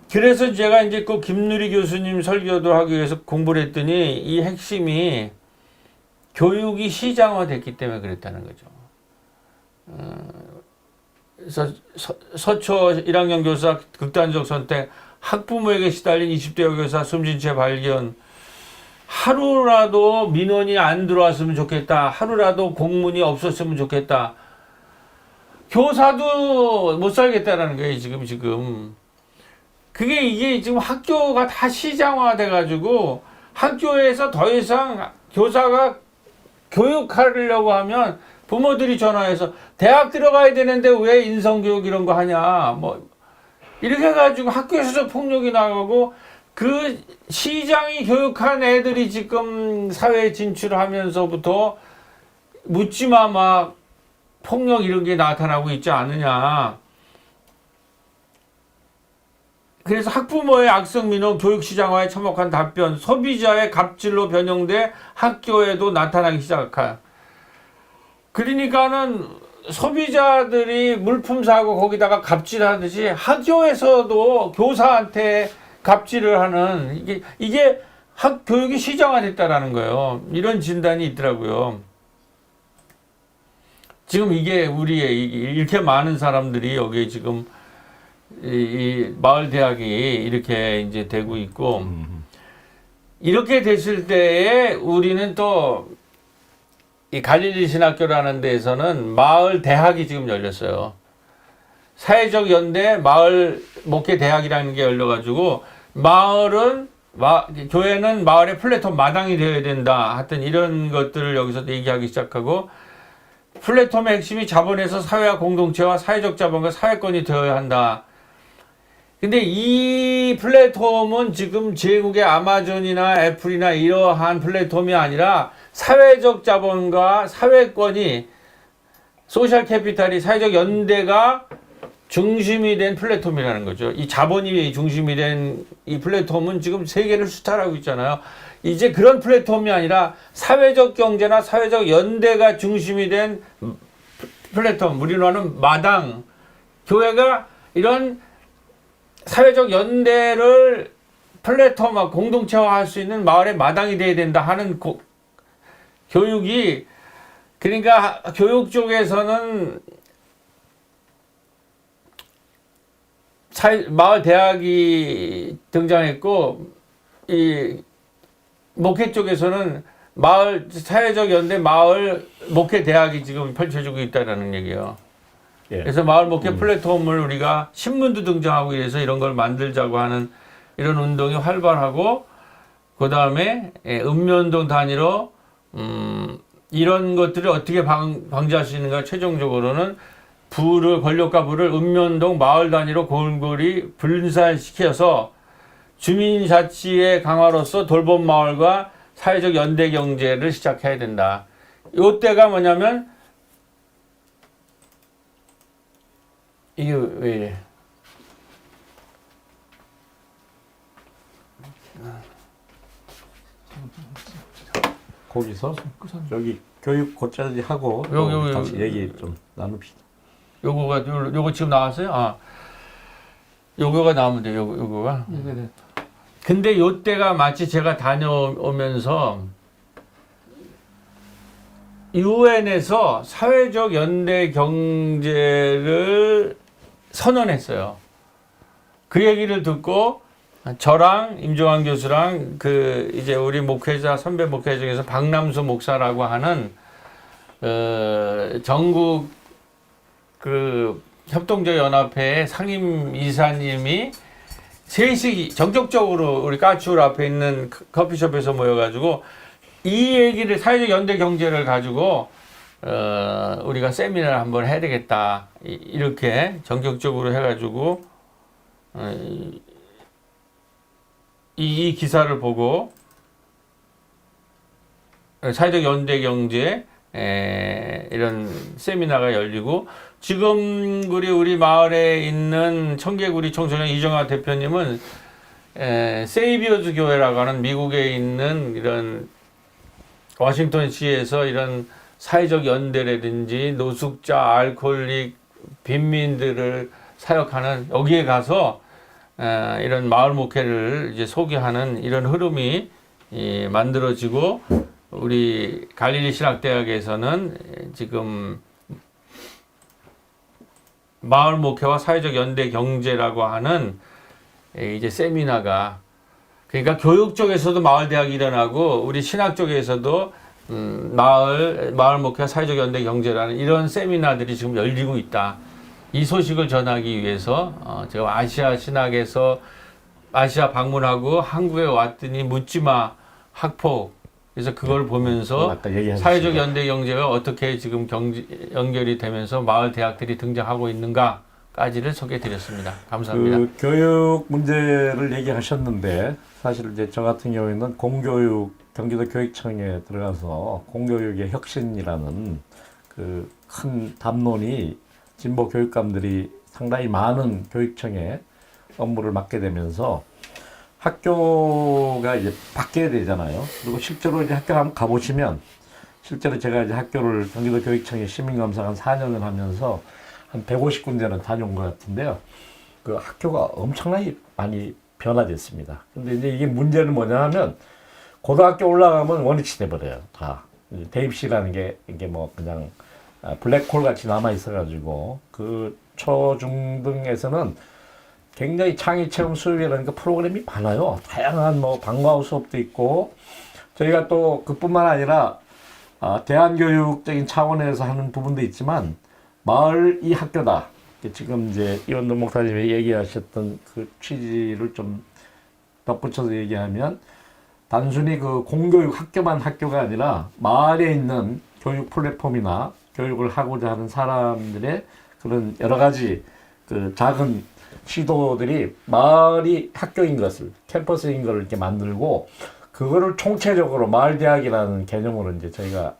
그래서 제가 이제 그 김누리 교수님 설교도 하기 위해서 공부를 했더니 이 핵심이 교육이 시장화됐기 때문에 그랬다는 거죠. 그래서 서초 1학년 교사 극단적 선택, 학부모에게 시달린 20대 여교사 숨진 채 발견, 하루라도 민원이 안 들어왔으면 좋겠다. 하루라도 공문이 없었으면 좋겠다. 교사도 못 살겠다라는 거예요, 지금. 이게 지금 학교가 다 시장화돼 가지고 학교에서 더 이상 교사가 교육하려고 하면 부모들이 전화해서 대학 들어가야 되는데 왜 인성교육 이런 거 하냐. 뭐 이렇게 해가지고 학교에서도 폭력이 나가고 그 시장이 교육한 애들이 지금 사회에 진출하면서부터 묻지마 막 폭력 이런 게 나타나고 있지 않느냐. 그래서 학부모의 악성 민원, 교육 시장화에 처목한 답변, 소비자의 갑질로 변형돼 학교에도 나타나기 시작한. 그러니까는 소비자들이 물품 사고 거기다가 갑질하듯이 학교에서도 교사한테 갑질을 하는 이게 학 교육이 시장화됐다라는 거예요. 이런 진단이 있더라고요. 지금 이게 우리의 이렇게 많은 사람들이 여기 지금 이 마을 대학이 이렇게 이제 되고 있고 이렇게 됐을 때에 우리는 또 이 갈릴리 신학교라는 데에서는 마을 대학이 지금 열렸어요. 사회적 연대 마을 목회 대학이라는 게 열려가지고 교회는 마을의 플랫폼 마당이 되어야 된다. 하여튼 이런 것들을 여기서 얘기하기 시작하고 플랫폼의 핵심이 자본에서 사회와 공동체와 사회적 자본과 사회권이 되어야 한다. 근데 이 플랫폼은 지금 제국의 아마존이나 애플이나 이러한 플랫폼이 아니라 사회적 자본과 사회권이 소셜 캐피탈이 사회적 연대가 중심이 된 플랫폼이라는 거죠. 이 자본이 중심이 된 이 플랫폼은 지금 세계를 수탈하고 있잖아요. 이제 그런 플랫폼이 아니라 사회적 경제나 사회적 연대가 중심이 된 플랫폼, 우리로 하는 마당, 교회가 이런 사회적 연대를 플랫폼화, 공동체화할 수 있는 마을의 마당이 돼야 된다 하는 교육이, 그러니까 교육 쪽에서는 마을 대학이 등장했고, 이 목회 쪽에서는 사회적 연대 마을 목회 대학이 지금 펼쳐지고 있다는 얘기예요. 예. 그래서 마을 목회 플랫폼을 우리가 신문도 등장하고 이래서 이런 걸 만들자고 하는 이런 운동이 활발하고, 그 다음에 읍면동 단위로 이런 것들을 어떻게 방지할 수 있는가, 최종적으로는 권력과 부를 읍면동 마을 단위로 골고루 분산시켜서 주민자치의 강화로서 돌봄 마을과 사회적 연대 경제를 시작해야 된다. 이때가 뭐냐면, 이게 왜 이래? 거기서 여기 교육 곧잘 하고 여기, 다시 얘기 좀 나눕시다. 요거 지금 나왔어요? 요거가 나오면 돼요. 요거가. 근데 요때가 마치 제가 다녀오면서 유엔에서 사회적 연대 경제를 선언했어요. 그 얘기를 듣고 저랑 임종환 교수랑 그 이제 우리 목회자 선배 목회자 중에서 박남수 목사라고 하는 전국 그 협동조 연합회의 상임 이사님이 셋이 전격적으로 우리 까치울 앞에 있는 커피숍에서 모여가지고 이 얘기를 사회적 연대 경제를 가지고 우리가 세미나를 한번 해야 되겠다 이렇게 전격적으로 해가지고 이 기사를 보고 사회적 연대 경제 이런 세미나가 열리고 지금 우리 마을에 있는 청개구리 청소년 이정아 대표님은 세이비어즈 교회라고 하는 미국에 있는 이런 워싱턴시에서 이런 사회적 연대라든지 노숙자, 알코올릭, 빈민들을 사역하는 여기에 가서 이런 마을 목회를 이제 소개하는 이런 흐름이 만들어지고 우리 갈릴리 신학대학에서는 지금 마을 목회와 사회적 연대 경제라고 하는 이제 세미나가 그러니까 교육 쪽에서도 마을 대학이 일어나고 우리 신학 쪽에서도 마을 목회와 사회적 연대 경제라는 이런 세미나들이 지금 열리고 있다. 이 소식을 전하기 위해서 제가 아시아 신학에서 아시아 방문하고 한국에 왔더니 묻지마 학폭 그래서 그걸 보면서 사회적 연대 경제가 어떻게 지금 연결이 되면서 마을 대학들이 등장하고 있는가까지를 소개해드렸습니다. 감사합니다. 그 교육 문제를 얘기하셨는데 사실 이제 저 같은 경우에는 공교육 경기도 교육청에 들어가서 공교육의 혁신이라는 그 큰 담론이 진보 교육감들이 상당히 많은 교육청에 업무를 맡게 되면서 학교가 이제 바뀌어야 되잖아요. 그리고 실제로 이제 학교 한번 가보시면 실제로 제가 이제 학교를 경기도 교육청에 시민감사 한 4년을 하면서 한 150군데는 다녀온 것 같은데요. 그 학교가 엄청나게 많이 변화됐습니다. 근데 이제 이게 문제는 뭐냐 하면 고등학교 올라가면 원위치 돼버려요. 다. 대입시라는 게 이게 뭐 그냥 블랙홀 같이 남아 있어가지고 그 초중등에서는 굉장히 창의 체험 수업이라는 프로그램이 많아요. 다양한 뭐 방과후 수업도 있고 저희가 또 그뿐만 아니라 대안교육적인 차원에서 하는 부분도 있지만 마을이 학교다. 지금 이제 이원돈 목사님이 얘기하셨던 그 취지를 좀 덧붙여서 얘기하면 단순히 그 공교육 학교만 학교가 아니라 마을에 있는 교육 플랫폼이나 교육을 하고자 하는 사람들의 그런 여러 가지 그 작은 시도들이 마을이 학교인 것을 캠퍼스인 것을 이렇게 만들고 그거를 총체적으로 마을대학이라는 개념으로 이제 저희가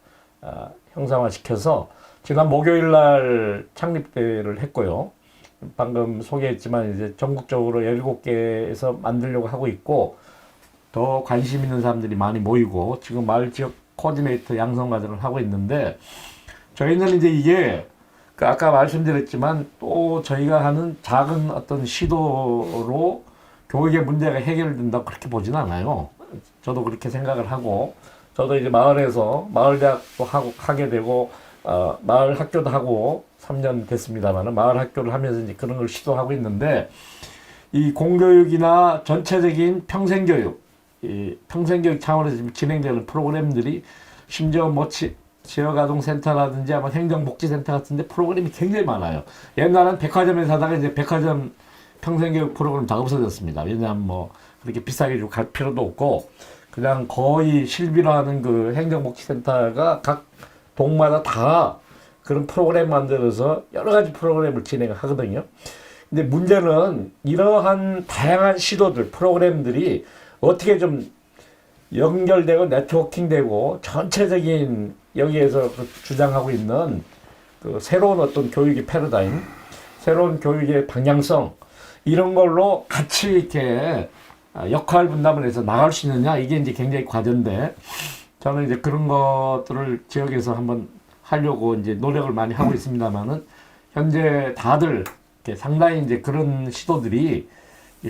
형상화시켜서 지난 목요일 날 창립대회를 했고요. 방금 소개했지만 이제 전국적으로 17개에서 만들려고 하고 있고 더 관심 있는 사람들이 많이 모이고 지금 마을 지역 코디네이터 양성 과정을 하고 있는데 저희는 이제 이게 아까 말씀드렸지만 또 저희가 하는 작은 어떤 시도로 교육의 문제가 해결된다고 그렇게 보진 않아요. 저도 그렇게 생각을 하고 저도 이제 마을에서 마을대학도 하게 되고 마을 학교도 하고 3년 됐습니다만 마을 학교를 하면서 이제 그런 걸 시도하고 있는데 이 공교육이나 전체적인 평생교육, 이 평생교육 차원에서 지금 진행되는 프로그램들이 심지어 뭐 지역아동센터라든지 아마 행정복지센터 같은데 프로그램이 굉장히 많아요. 옛날엔 백화점에서 하다가 이제 백화점 평생교육 프로그램 다 없어졌습니다. 왜냐하면 뭐 그렇게 비싸게 주고 갈 필요도 없고 그냥 거의 실비라는 그 행정복지센터가 각 동마다 다 그런 프로그램 만들어서 여러 가지 프로그램을 진행하거든요. 근데 문제는 이러한 다양한 시도들, 프로그램들이 어떻게 좀 연결되고 네트워킹되고 전체적인 여기에서 주장하고 있는 그 새로운 어떤 교육의 패러다임, 새로운 교육의 방향성 이런 걸로 같이 이렇게 역할 분담을 해서 나갈 수 있느냐 이게 이제 굉장히 과제인데 저는 이제 그런 것들을 지역에서 한번 하려고 이제 노력을 많이 하고 있습니다만은 현재 다들 이렇게 상당히 이제 그런 시도들이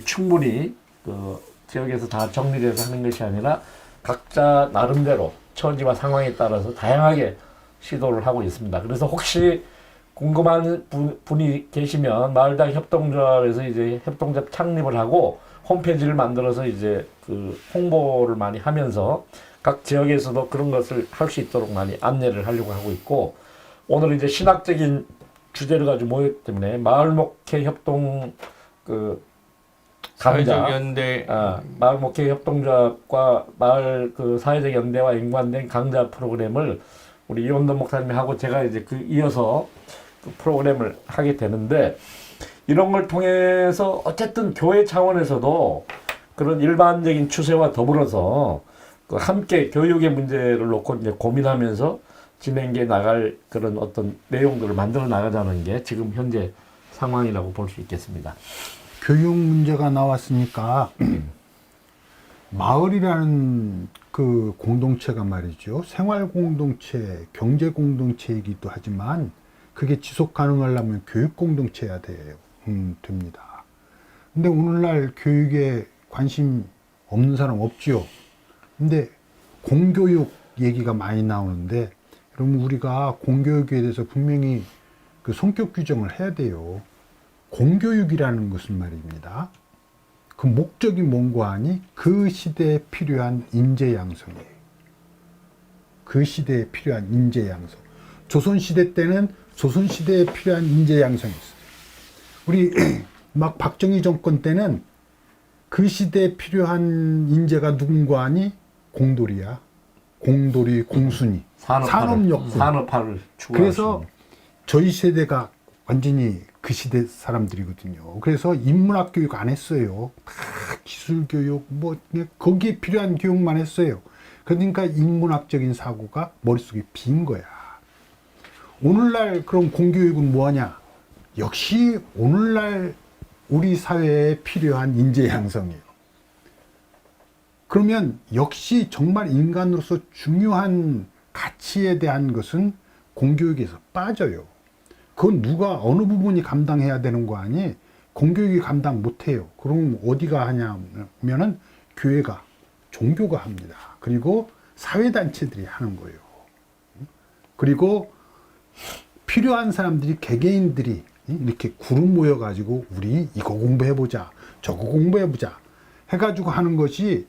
충분히 그 지역에서 다 정리돼서 하는 것이 아니라 각자 나름대로 처지와 상황에 따라서 다양하게 시도를 하고 있습니다. 그래서 혹시 궁금한 분이 계시면 마을대학 협동조합에서 이제 협동조합 창립을 하고 홈페이지를 만들어서 이제 그 홍보를 많이 하면서 각 지역에서도 그런 것을 할 수 있도록 많이 안내를 하려고 하고 있고, 오늘 이제 신학적인 주제를 가지고 모였기 때문에 마을 목회 협동 그 사회적 연대 마을 목회 협동조합과 마을 그 사회적 연대와 연관된 강좌 프로그램을 우리 이원도 목사님이 하고 제가 이제 그 이어서 그 프로그램을 하게 되는데, 이런 걸 통해서 어쨌든 교회 차원에서도 그런 일반적인 추세와 더불어서 그 함께 교육의 문제를 놓고 이제 고민하면서 진행해 나갈 그런 어떤 내용들을 만들어 나가자는 게 지금 현재 상황이라고 볼 수 있겠습니다. 교육 문제가 나왔으니까 마을이라는 그 공동체가 말이죠. 생활 공동체, 경제 공동체이기도 하지만 그게 지속 가능하려면 교육 공동체여야 됩니다. 근데 오늘날 교육에 관심 없는 사람 없지요. 근데 공교육 얘기가 많이 나오는데, 그러면 우리가 공교육에 대해서 분명히 그 성격 규정을 해야 돼요. 공교육이라는 것은 말입니다. 그 목적이 뭔가 하니 그 시대에 필요한 인재 양성이에요. 그 시대에 필요한 인재 양성. 조선시대 때는 조선시대에 필요한 인재 양성이 있어요. 우리 막 박정희 정권 때는 그 시대에 필요한 인재가 누군가 하니 공돌이야. 공돌이, 공순이. 산업역군. 산업화를 추구하시는. 그래서 저희 세대가 완전히 그 시대 사람들이거든요. 그래서 인문학 교육 안 했어요. 다 기술 교육, 뭐, 거기에 필요한 교육만 했어요. 그러니까 인문학적인 사고가 머릿속에 빈 거야. 오늘날 그럼 공교육은 뭐하냐? 역시 오늘날 우리 사회에 필요한 인재 양성이에요. 그러면 역시 정말 인간으로서 중요한 가치에 대한 것은 공교육에서 빠져요. 그건 누가 어느 부분이 감당해야 되는 거 아니? 공교육이 감당 못해요. 그럼 어디가 하냐면은 교회가, 종교가 합니다. 그리고 사회단체들이 하는 거예요. 그리고 필요한 사람들이, 개개인들이 이렇게 그룹 모여가지고 우리 이거 공부해보자, 저거 공부해보자 해가지고 하는 것이,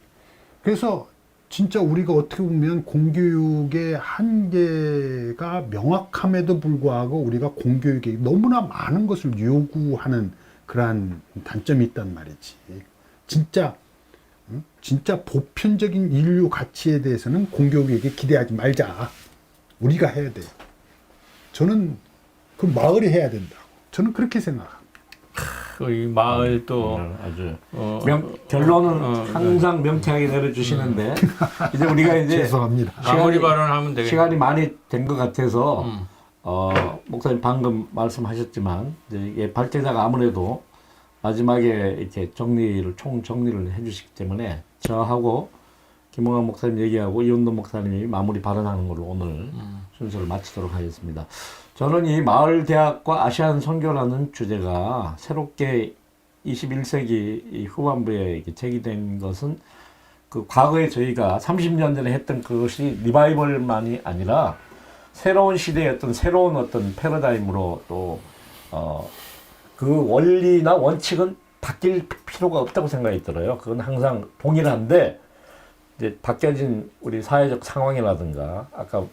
그래서 진짜 우리가 어떻게 보면 공교육의 한계가 명확함에도 불구하고 우리가 공교육에 너무나 많은 것을 요구하는 그러한 단점이 있단 말이지. 진짜 보편적인 인류 가치에 대해서는 공교육에게 기대하지 말자. 우리가 해야 돼요. 저는 그 마을이 해야 된다고. 저는 그렇게 생각합니다. 이 마을 또 아주 결론은 항상 명쾌하게 내려주시는데 이제 우리가 이제 죄송합니다. 마무리 발언하면 되겠네요. 시간이 많이 된 것 같아서 목사님 방금 말씀하셨지만 이제 발제자가 아무래도 마지막에 이렇게 총 정리를 해주시기 때문에 저하고 김홍환 목사님 얘기하고 이원도 목사님이 마무리 발언하는 걸로 오늘 순서를 마치도록 하겠습니다. 저는 이 마을대학과 아시안 선교라는 주제가 새롭게 21세기 후반부에 제기된 것은 그 과거에 저희가 30년 전에 했던 그것이 리바이벌만이 아니라 새로운 시대의 어떤 새로운 어떤 패러다임으로 또 그 원리나 원칙은 바뀔 필요가 없다고 생각이 들어요. 그건 항상 동일한데 이제 바뀌어진 우리 사회적 상황이라든가 아까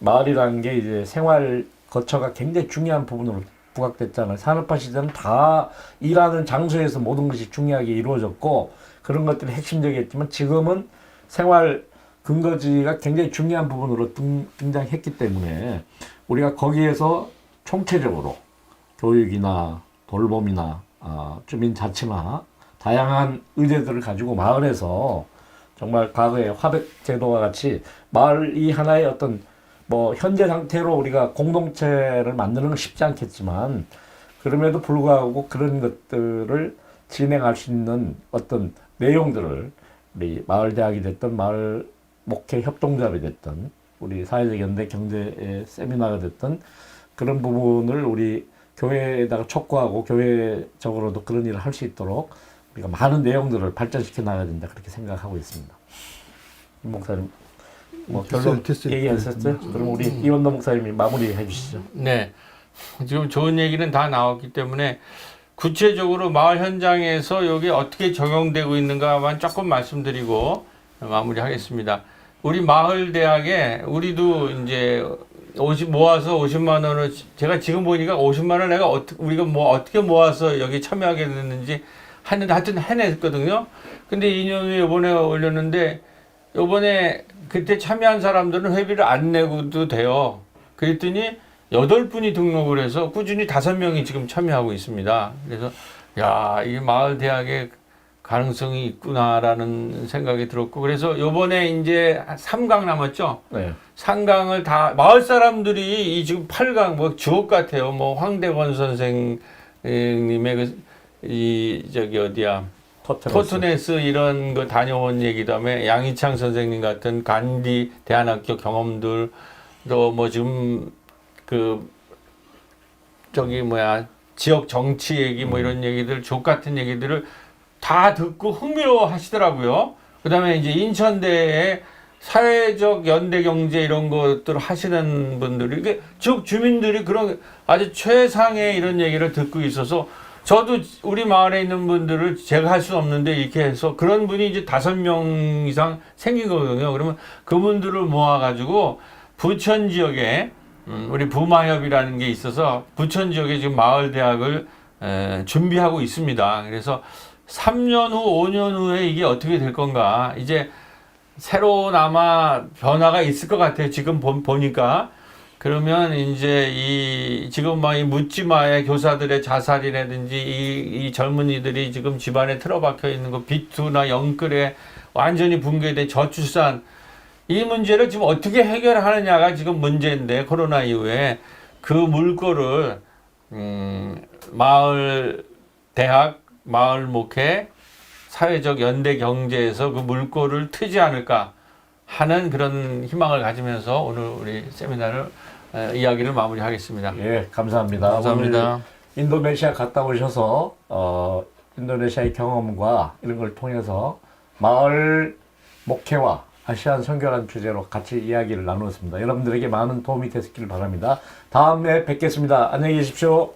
마을이라는 게 이제 생활 거처가 굉장히 중요한 부분으로 부각됐잖아요. 산업화 시대는 다 일하는 장소에서 모든 것이 중요하게 이루어졌고 그런 것들이 핵심적이었지만 지금은 생활 근거지가 굉장히 중요한 부분으로 등장했기 때문에 우리가 거기에서 총체적으로 교육이나 돌봄이나 주민자치나 다양한 의제들을 가지고 마을에서 정말 과거의 화백제도와 같이 마을이 하나의 어떤 뭐 현재 상태로 우리가 공동체를 만드는 건 쉽지 않겠지만 그럼에도 불구하고 그런 것들을 진행할 수 있는 어떤 내용들을 우리 마을대학이 됐든 마을 목회 협동조합이 됐든 우리 사회적 연대 경제 세미나가 됐든 그런 부분을 우리 교회에다가 촉구하고 교회적으로도 그런 일을 할 수 있도록 우리가 많은 내용들을 발전시켜 나가야 된다 그렇게 생각하고 있습니다. 임 목사님 뭐 결론 됐어요. 얘기하셨어요? 그럼 우리 이원도 목사님이 마무리해 주시죠. 네. 지금 좋은 얘기는 다 나왔기 때문에 구체적으로 마을 현장에서 여기 어떻게 적용되고 있는가만 조금 말씀드리고 마무리하겠습니다. 우리 마을 대학에 우리도 이제 모아서 50만 원을 제가 지금 보니까 50만 원 내가 우리가 어떻게 모아서 여기 참여하게 됐는지 하는데 하여튼 해냈거든요. 근데 2년 후에 이번에 올렸는데 요번에 그때 참여한 사람들은 회비를 안 내고도 돼요. 그랬더니 8분이 등록을 해서 꾸준히 5명이 지금 참여하고 있습니다. 그래서 야, 이 마을 대학에 가능성이 있구나라는 생각이 들었고 그래서 요번에 이제 3강 남았죠. 네. 3강을 다 마을 사람들이 이 지금 8강 뭐 주옥 같아요. 뭐 황대건 선생님의 이 저기 어디야 토트네스 이런 거 다녀온 얘기다음에 양희창 선생님 같은 간디 대안학교 경험들 또 뭐 지금 그 저기 뭐야 지역 정치 얘기 뭐 이런 얘기들 족 같은 얘기들을 다 듣고 흥미로워 하시더라고요. 그다음에 이제 인천대에 사회적 연대 경제 이런 것들 하시는 분들이 이게 지역 주민들이 그런 아주 최상의 이런 얘기를 듣고 있어서 저도 우리 마을에 있는 분들을 제가 할 수는 없는데 이렇게 해서 그런 분이 이제 5명 이상 생긴 거거든요. 그러면 그분들을 모아가지고 부천 지역에 우리 부마협이라는 게 있어서 부천 지역에 지금 마을 대학을 준비하고 있습니다. 그래서 3년 후, 5년 후에 이게 어떻게 될 건가. 이제 새로운 아마 변화가 있을 것 같아요. 지금 보니까. 그러면 이제 지금 막 이 묻지마의 교사들의 자살이라든지 이 젊은이들이 지금 집안에 틀어박혀 있는 거 비투나 영끌에 완전히 붕괴된 저출산 이 문제를 지금 어떻게 해결하느냐가 지금 문제인데 코로나 이후에 그 물꼬를 마을 대학, 마을 목회, 사회적 연대 경제에서 그 물꼬를 트지 않을까 하는 그런 희망을 가지면서 오늘 우리 세미나를 이야기를 마무리하겠습니다. 예, 감사합니다. 감사합니다. 오늘 인도네시아 갔다 오셔서 인도네시아의 경험과 이런 걸 통해서 마을 목회와 아시안 선교라는 주제로 같이 이야기를 나누었습니다. 여러분들에게 많은 도움이 됐길 바랍니다. 다음에 뵙겠습니다. 안녕히 계십시오.